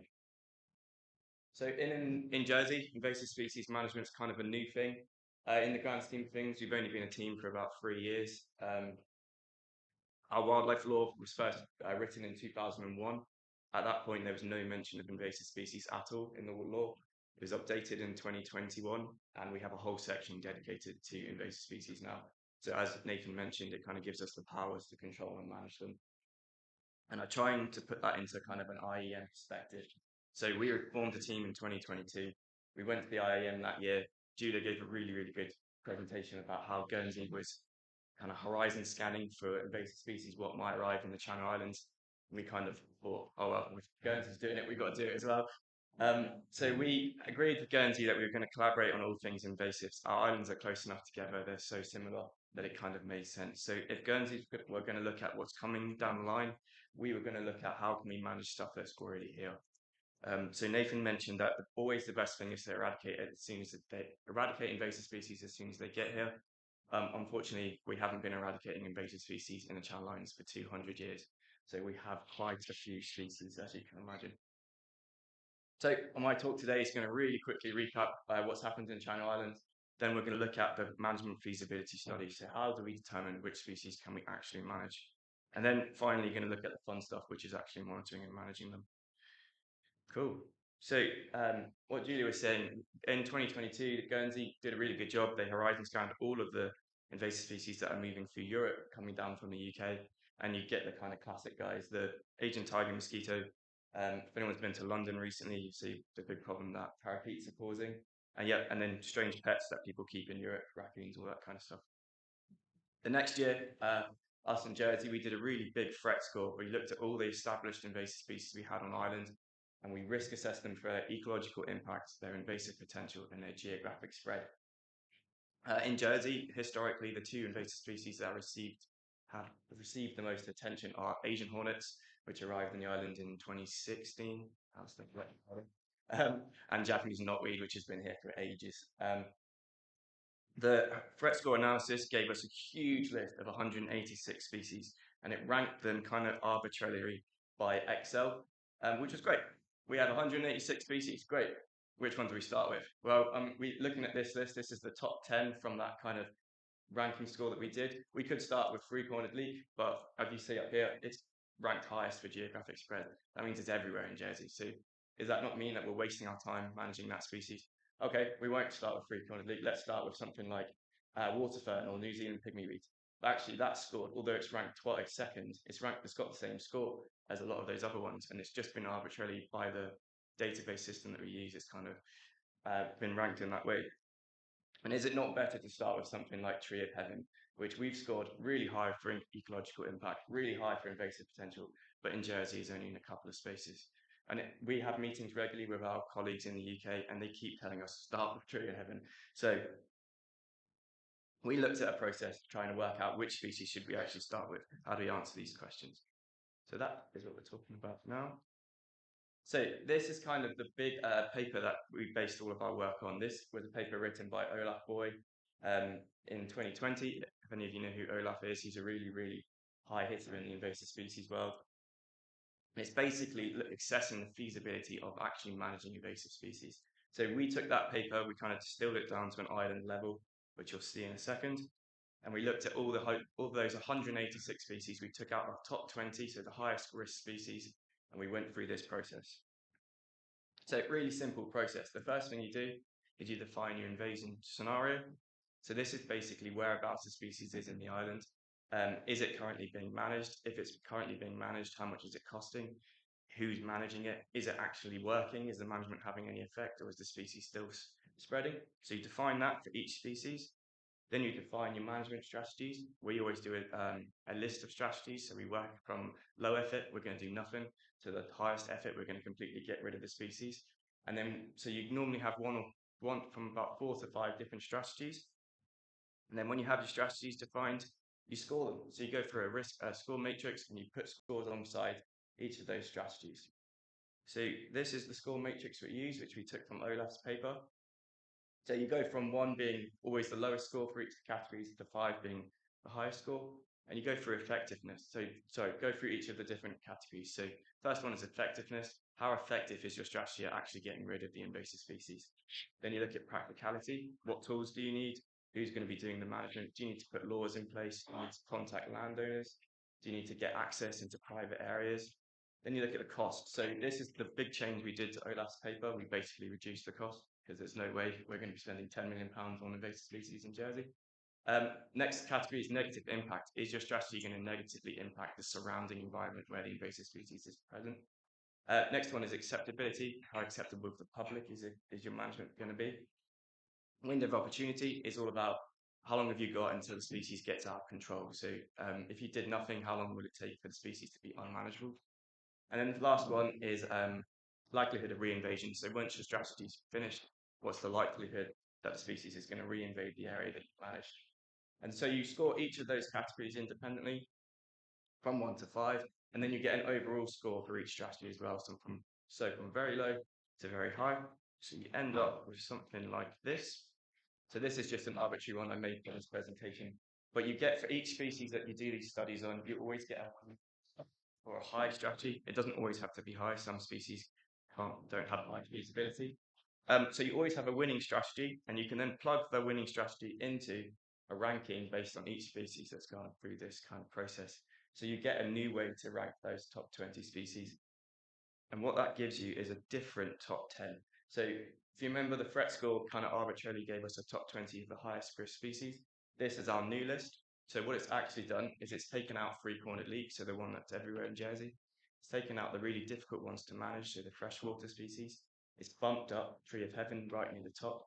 So in Jersey, invasive species management is kind of a new thing. In the grand scheme of things, we've only been a team for about 3 years. Our wildlife law was first written in 2001. At that point, there was no mention of invasive species at all in the law. It was updated in 2021, and we have a whole section dedicated to invasive species now. So as Nathan mentioned, it kind of gives us the powers to control and manage them. And I'm trying to put that into kind of an IEM perspective. So we formed a team in 2022. We went to the IIEM that year. Julia gave a really, really good presentation about how Guernsey was kind of horizon scanning for invasive species, what might arrive in the Channel Islands. We kind of thought, oh well, if Guernsey's doing it, we've got to do it as well. So we agreed with Guernsey that we were going to collaborate on all things invasives. Our islands are close enough together, they're so similar that it kind of made sense. So if Guernsey were going to look at what's coming down the line, we were going to look at how can we manage stuff that's already here. So Nathan mentioned that always the best thing is to eradicate it as soon as they eradicate invasive species as soon as they get here. Unfortunately, we haven't been eradicating invasive species in the Channel Islands for 200 years. So we have quite a few species, as you can imagine. So my talk today is going to really quickly recap what's happened in Channel Islands. Then we're going to look at the management feasibility study. So how do we determine which species can we actually manage? And then finally, going to look at the fun stuff, which is actually monitoring and managing them. Cool. So what Julia was saying, in 2022, Guernsey did a really good job. They horizon scanned all of the invasive species that are moving through Europe, coming down from the UK. And you get the kind of classic guys, the Asian tiger mosquito. If anyone's been to London recently, you see the big problem that parakeets are causing. And then strange pets that people keep in Europe, raccoons, all that kind of stuff. The next year, us in Jersey, we did a really big threat score. We looked at all the established invasive species we had on island, and we risk assessed them for their ecological impacts, their invasive potential, and their geographic spread. In Jersey, historically, the two invasive species that have received the most attention are Asian hornets, which arrived on the island in 2016. And Japanese knotweed, which has been here for ages. The threat score analysis gave us a huge list of 186 species, and it ranked them kind of arbitrarily by Excel, which was great. We have 186 species, great. Which one do we start with? Well, looking at this list, this is the top 10 from that kind of ranking score that we did. We could start with three-cornered leaf, but as you see up here, it's ranked highest for geographic spread. That means it's everywhere in Jersey. So does that not mean that we're wasting our time managing that species? okay, we won't start with three-cornered leek. Let's start with something like water fern or New Zealand pygmy-weed. Actually, that scored, although it's ranked twice second, it's got the same score as a lot of those other ones, and it's just been arbitrarily by the database system that we use. It's kind of been ranked in that way. And is it not better to start with something like Tree of Heaven, which we've scored really high for ecological impact, really high for invasive potential, but in Jersey is only in a couple of spaces. And we have meetings regularly with our colleagues in the UK, and they keep telling us start with Tree of Heaven. So we looked at a process trying to work out which species should we actually start with. How do we answer these questions? So that is what we're talking about now. So this is kind of the big paper that we based all of our work on. This was a paper written by Olaf Boy in 2020. If any of you know who Olaf is, he's a really, really high hitter in the invasive species world. And it's basically assessing the feasibility of actually managing invasive species. So we took that paper, we kind of distilled it down to an island level, which you'll see in a second. And we looked at all those 186 species. We took out our top 20, so the highest risk species, and we went through this process. So really simple process. The first thing you do is you define your invasion scenario. So this is basically whereabouts the species is in the island. Is it currently being managed? If it's currently being managed, how much is it costing? Who's managing it? Is it actually working? Is the management having any effect, or is the species still spreading? So you define that for each species. Then you define your management strategies. We always do a list of strategies. So we work from low effort, we're going to do nothing, to the highest effort, we're going to completely get rid of the species. And then, so you normally have one from about 4 to 5 different strategies. And then when you have your strategies defined, you score them. So you go through a risk score matrix and you put scores alongside each of those strategies. So this is the score matrix we use, which we took from Olaf's paper. So you go from 1 being always the lowest score for each of the categories to 5 being the highest score, and you go through effectiveness. So go through each of the different categories. So first one is effectiveness. How effective is your strategy at actually getting rid of the invasive species? Then you look at practicality. What tools do you need? Who's going to be doing the management? Do you need to put laws in place? Do you need to contact landowners? Do you need to get access into private areas? Then you look at the cost. So this is the big change we did to Olaf's paper. We basically reduced the cost because there's no way we're going to be spending £10 million on invasive species in Jersey. Next category is negative impact. Is your strategy going to negatively impact the surrounding environment where the invasive species is present? Next one is acceptability. How acceptable to the public is your management going to be? Window of opportunity is all about how long have you got until the species gets out of control. So if you did nothing, how long would it take for the species to be unmanageable? And then the last one is likelihood of reinvasion. So once your strategy's finished, what's the likelihood that the species is going to reinvade the area that you managed? And so you score each of those categories independently from 1 to 5, and then you get an overall score for each strategy as well. So from very low to very high. So you end up with something like this. So this is just an arbitrary one I made for this presentation. But you get for each species that you do these studies on, you always get a high strategy. It doesn't always have to be high. Some species don't have high feasibility. So you always have a winning strategy, and you can then plug the winning strategy into a ranking based on each species that's gone through this kind of process. So you get a new way to rank those top 20 species. And what that gives you is a different top 10. So if you remember, the threat score kind of arbitrarily gave us a top 20 of the highest risk species. This is our new list. So what it's actually done is it's taken out three-cornered leek, so the one that's everywhere in Jersey. It's taken out the really difficult ones to manage, so the freshwater species. It's bumped up Tree of Heaven right near the top.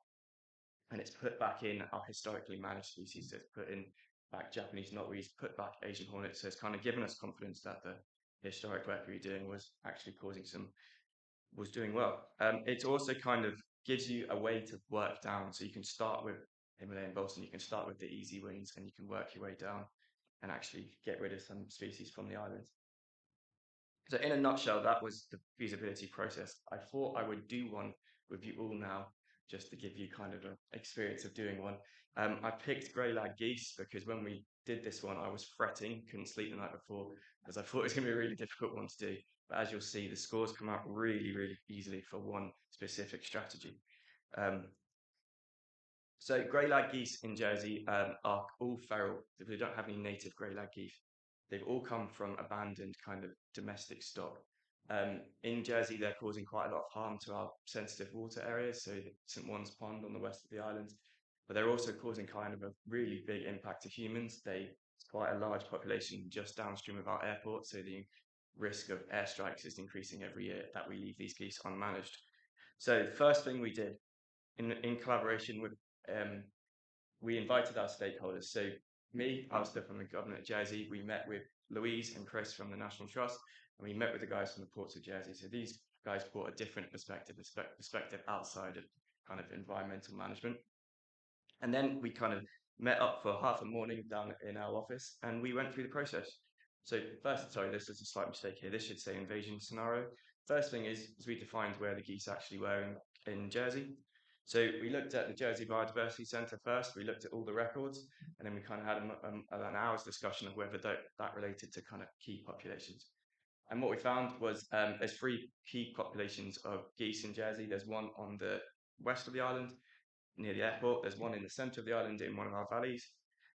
And it's put back in our historically managed species. So it's put in back Japanese knotweeds, put back Asian hornets. So it's kind of given us confidence that the historic work we were doing was actually was doing well. It also kind of gives you a way to work down. So you can start with Himalayan balsam, you can start with the easy wings, and you can work your way down and actually get rid of some species from the islands. So in a nutshell, that was the feasibility process. I thought I would do one with you all now, just to give you kind of an experience of doing one. I picked grey lag geese because when we did this one, I was fretting, couldn't sleep the night before, because I thought it was going to be a really difficult one to do. But as you'll see, the scores come out really, really easily for one specific strategy. So grey lag geese in Jersey are all feral. We don't have any native grey lag geese. They've all come from abandoned kind of domestic stock. In Jersey, they're causing quite a lot of harm to our sensitive water areas, so the St. One's Pond on the west of the island. But they're also causing kind of a really big impact to humans. It's quite a large population just downstream of our airport, so the risk of airstrikes is increasing every year that we leave these geese unmanaged. So the first thing we did, in collaboration with, we invited our stakeholders. So me, I was still from the government of Jersey. We met with Louise and Chris from the National Trust, and we met with the guys from the ports of Jersey. So these guys brought a different perspective outside of kind of environmental management. And then we kind of met up for half a morning down in our office, and we went through the process. So first, sorry, this is a slight mistake here. This should say invasion scenario. First thing is we defined where the geese actually were in Jersey. So we looked at the Jersey Biodiversity Centre first. We looked at all the records, and then we kind of had an hour's discussion of whether that related to kind of key populations. And what we found was there's 3 key populations of geese in Jersey. There's one on the west of the island, near the airport. There's one in the centre of the island in one of our valleys,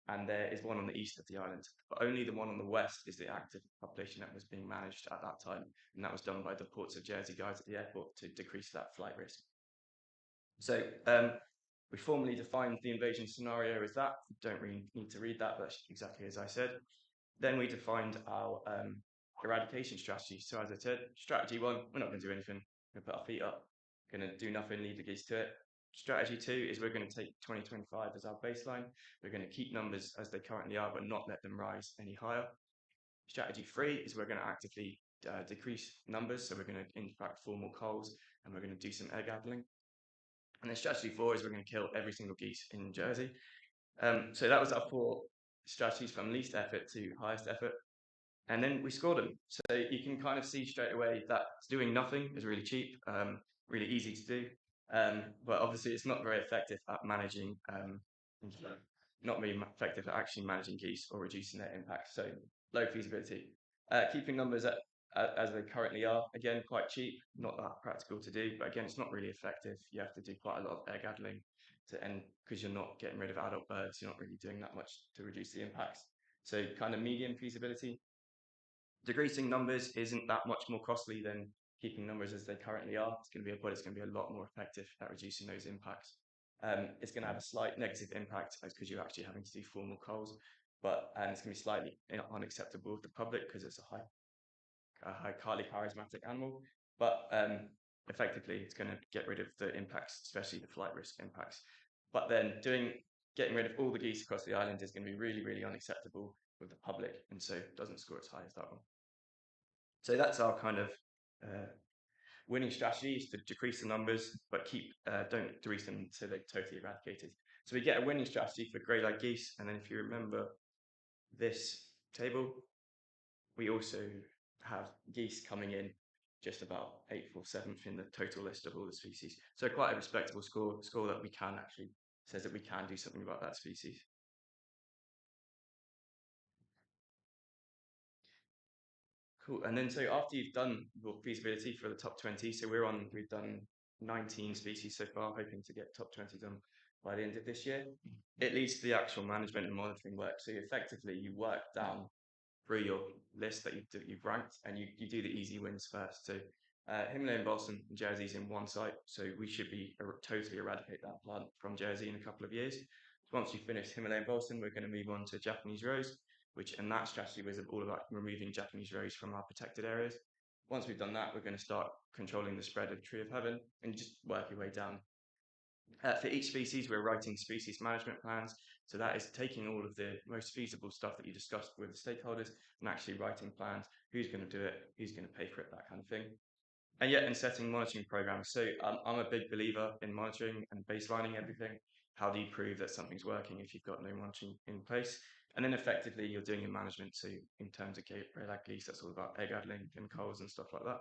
and there is one on the east of the island. But only the one on the west is the active population that was being managed at that time, and that was done by the Ports of Jersey guys at the airport to decrease that flight risk. So we formally defined the invasion scenario as that. You don't really need to read that, but that's exactly as I said. Then we defined our eradication strategy. So as I said, strategy 1, we're not going to do anything. We're going to put our feet up, going to do nothing, leave the geese to it. Strategy 2 is we're going to take 2025 as our baseline. We're going to keep numbers as they currently are, but not let them rise any higher. Strategy 3 is we're going to actively decrease numbers. So we're going to in fact form more culls, and we're going to do some egg addling. And then strategy 4 is we're going to kill every single geese in Jersey. So that was our 4 strategies from least effort to highest effort. And then we scored them. So you can kind of see straight away that doing nothing is really cheap, really easy to do. But obviously it's not very effective at managing, not very effective at actually managing geese or reducing their impact. So low feasibility. Keeping numbers as they currently are, again, quite cheap, not that practical to do, but again, it's not really effective. You have to do quite a lot of egg addling because you're not getting rid of adult birds, you're not really doing that much to reduce the impacts. So kind of medium feasibility. Decreasing numbers isn't that much more costly than keeping numbers as they currently are. It's going to be a lot more effective at reducing those impacts. It's going to have a slight negative impact because you're actually having to do formal culls, and it's going to be slightly unacceptable with the public because it's a highly charismatic animal. But effectively, it's going to get rid of the impacts, especially the flight risk impacts. But then getting rid of all the geese across the island is going to be really, really unacceptable with the public, and so it doesn't score as high as that one. So that's our kind of winning strategy, is to decrease the numbers, but don't decrease them until they're totally eradicated. So we get a winning strategy for grey-lag geese, and then if you remember this table, we also have geese coming in just about 8th or 7th in the total list of all the species. So quite a respectable score that we can actually says that we can do something about that species. Cool. And then so after you've done your feasibility for the top 20, so we've done 19 species so far, hoping to get top 20 done by the end of this year. It leads to the actual management and monitoring work. So effectively you work down through your list that you've ranked, and you do the easy wins first. So Himalayan balsam in Jersey is in one site, so we should be totally eradicate that plant from Jersey in a couple of years. So once we finish Himalayan balsam, we're going to move on to Japanese rose, and that strategy was all about removing Japanese rose from our protected areas. Once we've done that, we're going to start controlling the spread of tree of heaven and just work your way down. For each species, we're writing species management plans. So that is taking all of the most feasible stuff that you discussed with the stakeholders and actually writing plans. Who's going to do it? Who's going to pay for it? That kind of thing. And setting monitoring programs. So I'm a big believer in monitoring and baselining everything. How do you prove that something's working if you've got no monitoring in place? And then effectively, you're doing your management. So in terms of grey-lag geese, that's all about egg addling and culls and stuff like that.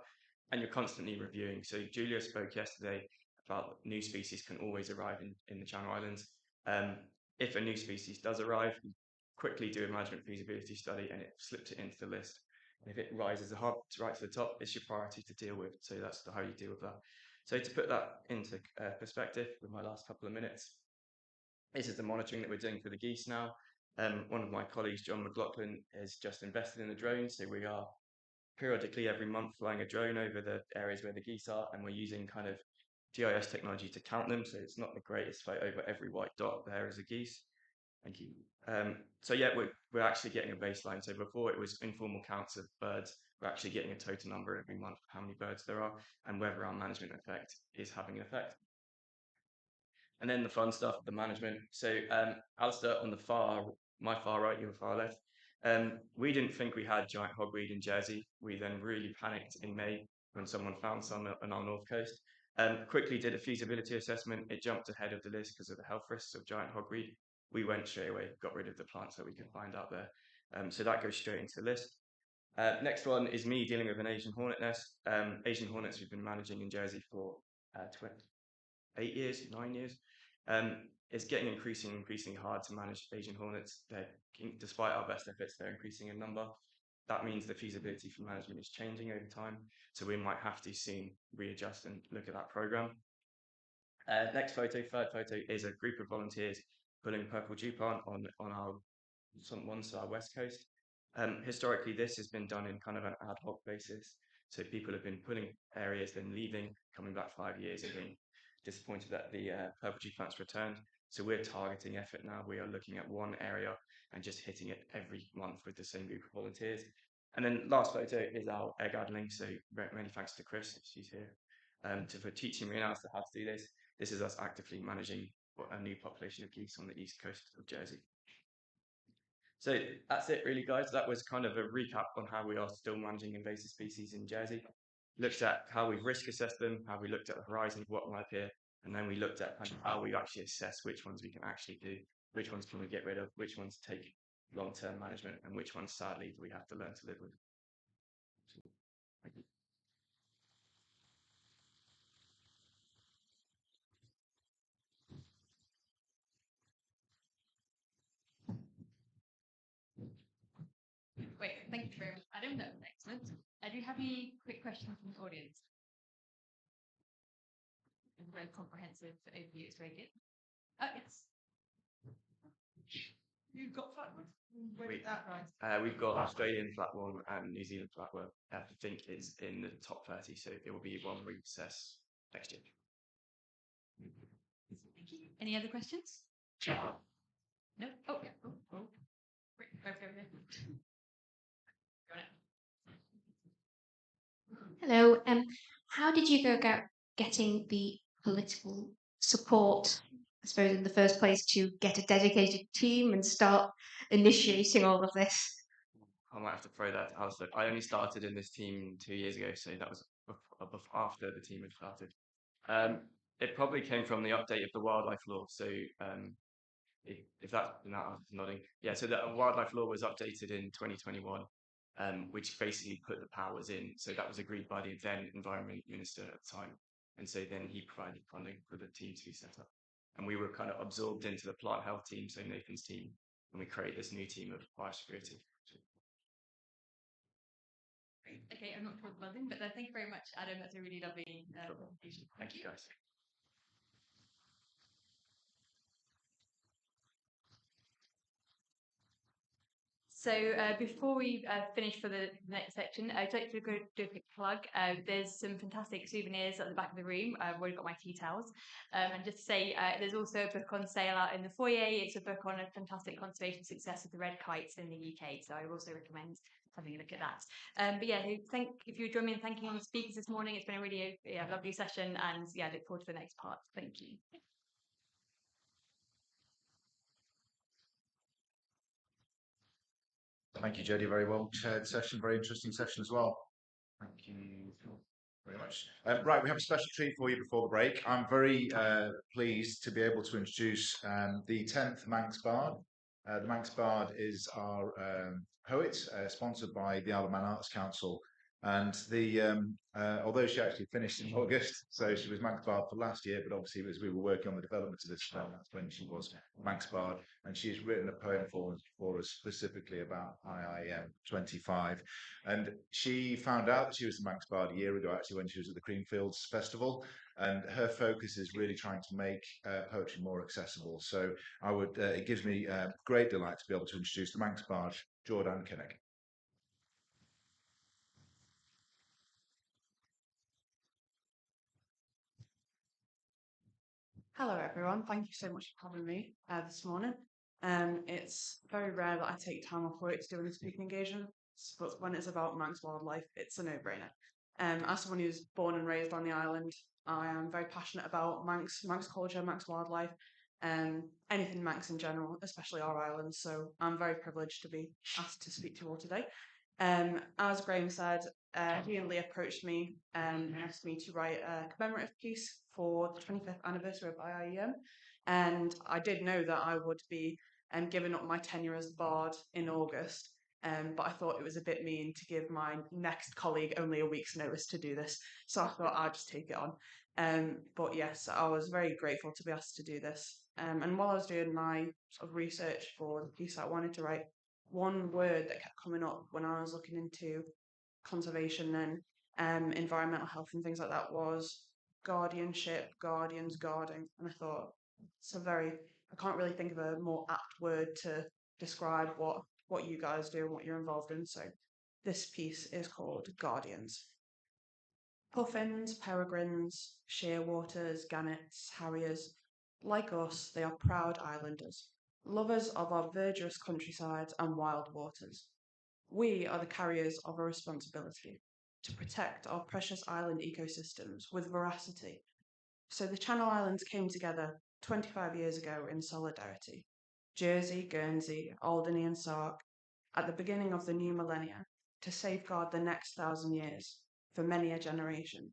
And you're constantly reviewing. So Julia spoke yesterday about new species can always arrive in the Channel Islands. If a new species does arrive, you quickly do a management feasibility study and it slips it into the list. And if it rises right to the top, it's your priority to deal with. So that's how you deal with that. So to put that into perspective with my last couple of minutes, this is the monitoring that we're doing for the geese now. One of my colleagues, John McLaughlin, has just invested in a drone. So we are periodically every month flying a drone over the areas where the geese are, and we're using kind of GIS technology to count them. So it's not the greatest photo, but every white dot there is a geese. Thank you. So yeah, we're actually getting a baseline. So before it was informal counts of birds, we're actually getting a total number every month of how many birds there are and whether our management effect is having an effect. And then the fun stuff, the management. So Alistair on my far right, your far left. We didn't think we had giant hogweed in Jersey. We then really panicked in May when someone found some on our north coast. Quickly did a feasibility assessment. It jumped ahead of the list because of the health risks of giant hogweed. We went straight away, got rid of the plants that we could find out there. So that goes straight into the list. Next one is me dealing with an Asian hornet nest. Asian hornets we've been managing in Jersey for 8 years, 9 years. It's getting increasingly hard to manage Asian hornets. Despite our best efforts, they're increasing in number. That means the feasibility for management is changing over time. So we might have to soon readjust and look at that program. Next photo, third photo, is a group of volunteers pulling purple dew plant on our west coast. Historically, this has been done in kind of an ad hoc basis. So people have been pulling areas, then leaving, coming back 5 years and being disappointed that the purple dew plants returned. So we're targeting effort now. We are looking at one area and just hitting it every month with the same group of volunteers. And then last photo is our egg addling. So many thanks to Chris, she's here, for teaching me and Alistair how to do this. This is us actively managing a new population of geese on the east coast of Jersey. So that's it really, guys. That was kind of a recap on how we are still managing invasive species in Jersey. Looked at how we've risk assessed them, how we looked at the horizon of what might appear, and then we looked at kind of how we actually assess which ones we can actually do, which ones can we get rid of, which ones take long-term management, and which ones, sadly, do we have to learn to live with. So, thank you. Great, thank you very much, Adam. That was excellent. Do you have any quick questions from the audience? A very comprehensive overview. It's very good. Yes. You've got flatwood? Where did that rise? We've got Australian flatworm and New Zealand flatworm. I think it's in the top 30, so it will be one reassess next year. Thank you. Any other questions? No? Oh, yeah. Oh. Great. Over there. Hello. How did you go about getting the political support, I suppose, in the first place, to get a dedicated team and start initiating all of this? I might have to throw that to Alistair. I only started in this team 2 years ago, so that was after the team had started. It probably came from the update of the wildlife law. So if that's nodding, yeah. So the wildlife law was updated in 2021, which basically put the powers in. So that was agreed by the then Environment Minister at the time, and so then he provided funding for the team to be set up, and we were kind of absorbed into the plant health team, so Nathan's team, and we created this new team of biosecurity. Great. Okay, I'm not sure the buzzing, but thank you very much, Adam. That's a really lovely presentation. Thank you, guys. So before we finish for the next section, I'd like to do a quick plug. There's some fantastic souvenirs at the back of the room. I've already got my tea towels. And just to say, there's also a book on sale out in the foyer. It's a book on a fantastic conservation success of the red kites in the UK. So I would also recommend having a look at that. But yeah, if you join me in thanking all the speakers this morning, it's been a really lovely session. And yeah, I look forward to the next part. Thank you. Thank you, Jodie. Very well chaired session. Very interesting session as well. Thank you very much. Right, we have a special treat for you before the break. I'm very pleased to be able to introduce the 10th Manx Bard. The Manx Bard is our poet, sponsored by the Isle of Man Arts Council. And although she actually finished in August, so she was Manx Bard for last year, but obviously as we were working on the development of this film, that's when she was Manx Bard. And she's written a poem for us specifically about IIEM25. And she found out that she was the Manx Bard a year ago, actually, when she was at the Creamfields Festival. And her focus is really trying to make poetry more accessible. So it gives me great delight to be able to introduce the Manx Bard, Jordanne Kennaugh. Hello, everyone. Thank you so much for having me this morning. It's very rare that I take time off work to do any speaking engagements, but when it's about Manx wildlife, it's a no-brainer. As someone who's born and raised on the island, I am very passionate about Manx culture, Manx wildlife, anything Manx in general, especially our island. So I'm very privileged to be asked to speak to you all today. As Graham said, he and Lee approached me and asked me to write a commemorative piece for the 25th anniversary of IIEM. And I did know that I would be giving up my tenure as Bard in August, but I thought it was a bit mean to give my next colleague only a week's notice to do this. So I thought I'd just take it on. But yes, I was very grateful to be asked to do this. And while I was doing my sort of research for the piece I wanted to write, one word that kept coming up when I was looking into conservation and environmental health and things like that was guardianship, guardians, guarding. And I thought, I can't really think of a more apt word to describe what you guys do and what you're involved in. So this piece is called Guardians. Puffins, peregrines, shearwaters, gannets, harriers, like us, they are proud islanders, lovers of our verdurous countryside and wild waters. We are the carriers of a responsibility to protect our precious island ecosystems with veracity. So the Channel Islands came together 25 years ago in solidarity. Jersey, Guernsey, Alderney and Sark at the beginning of the new millennia to safeguard the next 1,000 years for many a generation,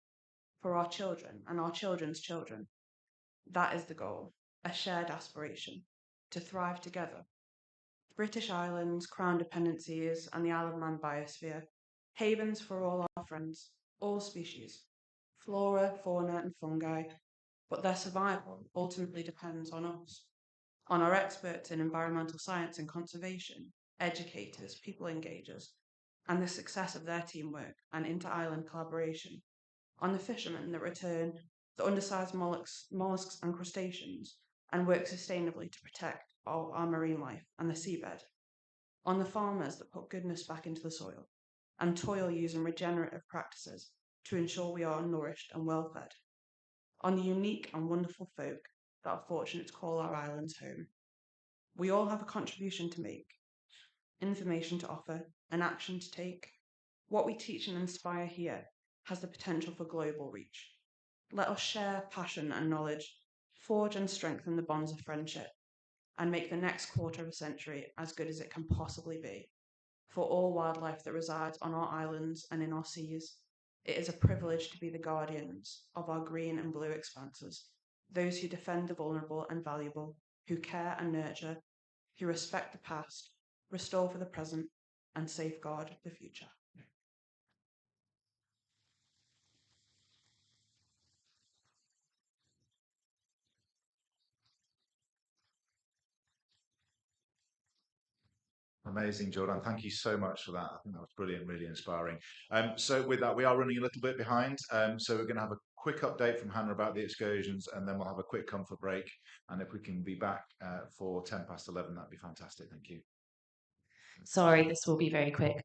for our children and our children's children. That is the goal, a shared aspiration, to thrive together. British Islands, Crown dependencies, and the Isle of Man biosphere, havens for all our friends, all species, flora, fauna, and fungi, but their survival ultimately depends on us, on our experts in environmental science and conservation, educators, people engagers, and the success of their teamwork and inter-island collaboration, on the fishermen that return the undersized mollusks and crustaceans and work sustainably to protect our marine life and the seabed, on the farmers that put goodness back into the soil and toil using regenerative practices to ensure we are nourished and well fed, on the unique and wonderful folk that are fortunate to call our islands home. We all have a contribution to make, information to offer, an action to take. What we teach and inspire here has the potential for global reach. Let us share passion and knowledge, forge and strengthen the bonds of friendship, and make the next quarter of a century as good as it can possibly be. For all wildlife that resides on our islands and in our seas, it is a privilege to be the guardians of our green and blue expanses, those who defend the vulnerable and valuable, who care and nurture, who respect the past, restore for the present, and safeguard the future. Amazing, Jordan. Thank you so much for that. I think that was brilliant, really inspiring. So with that, we are running a little bit behind. So we're going to have a quick update from Hannah about the excursions, and then we'll have a quick comfort break. And if we can be back for 11:10, that'd be fantastic. Thank you. Sorry, this will be very quick.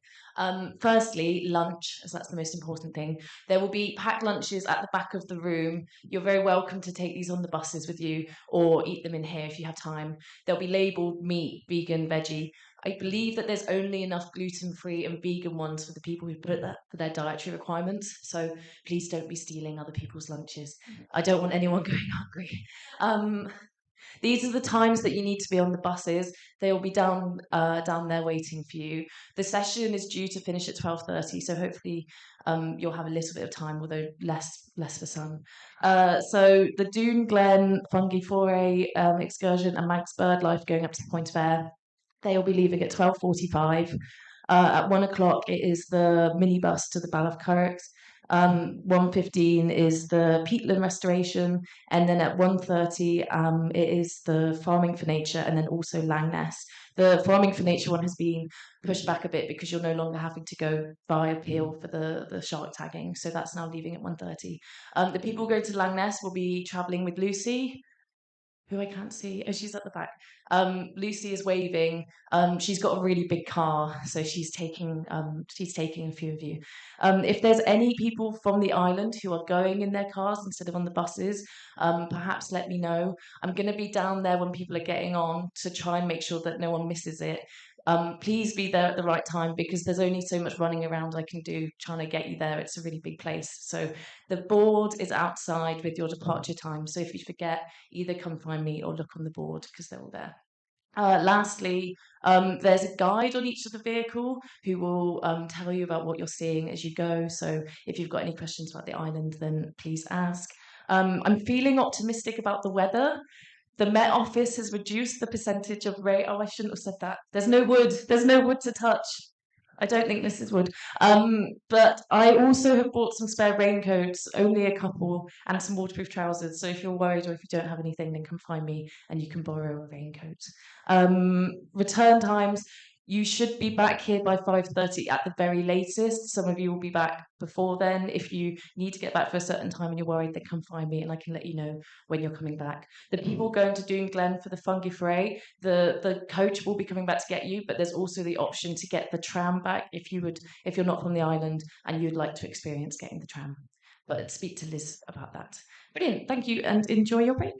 Firstly, lunch, as that's the most important thing. There will be packed lunches at the back of the room. You're very welcome to take these on the buses with you or eat them in here if you have time. They'll be labelled meat, vegan, veggie. I believe that there's only enough gluten-free and vegan ones for the people who put that for their dietary requirements. So please don't be stealing other people's lunches. I don't want anyone going hungry. These are the times that you need to be on the buses. They will be down there waiting for you. The session is due to finish at 12:30, so hopefully you'll have a little bit of time, although less for some. So the Dune Glen Fungi Foray excursion and Manx bird life going up to the Point of Air, they will be leaving at 12:45. At 1 o'clock, it is the minibus to the Ball of Currachs. 1:15 is the peatland restoration, and then at 1:30 it is the farming for nature, and then also Langness. The farming for nature one has been pushed back a bit because you're no longer having to go via Peel for the shark tagging, so that's now leaving at 1:30. The people going to Langness will be travelling with Lucy. who I can't see. Oh, she's at the back. Lucy is waving. She's got a really big car, so she's taking a few of you. If there's any people from the island who are going in their cars instead of on the buses, perhaps let me know. I'm going to be down there when people are getting on to try and make sure that no one misses it. Please be there at the right time because there's only so much running around I can do trying to get you there. It's a really big place. So the board is outside with your departure time. So if you forget, either come find me or look on the board because they're all there. Lastly, there's a guide on each of the vehicle who will tell you about what you're seeing as you go. So if you've got any questions about the island, then please ask. I'm feeling optimistic about the weather. The Met Office has reduced the percentage of rain. Oh, I shouldn't have said that. There's no wood. There's no wood to touch. I don't think this is wood. But I also have bought some spare raincoats, only a couple, and some waterproof trousers. So if you're worried or if you don't have anything, then come find me and you can borrow a raincoat. Return times. You should be back here by 5:30 at the very latest. Some of you will be back before then. If you need to get back for a certain time and you're worried, then come find me and I can let you know when you're coming back. The people going to Doon Glen for the Fungi Fray, the coach will be coming back to get you, but there's also the option to get the tram back if you're not from the island and you'd like to experience getting the tram. But speak to Liz about that. Brilliant, thank you and enjoy your break.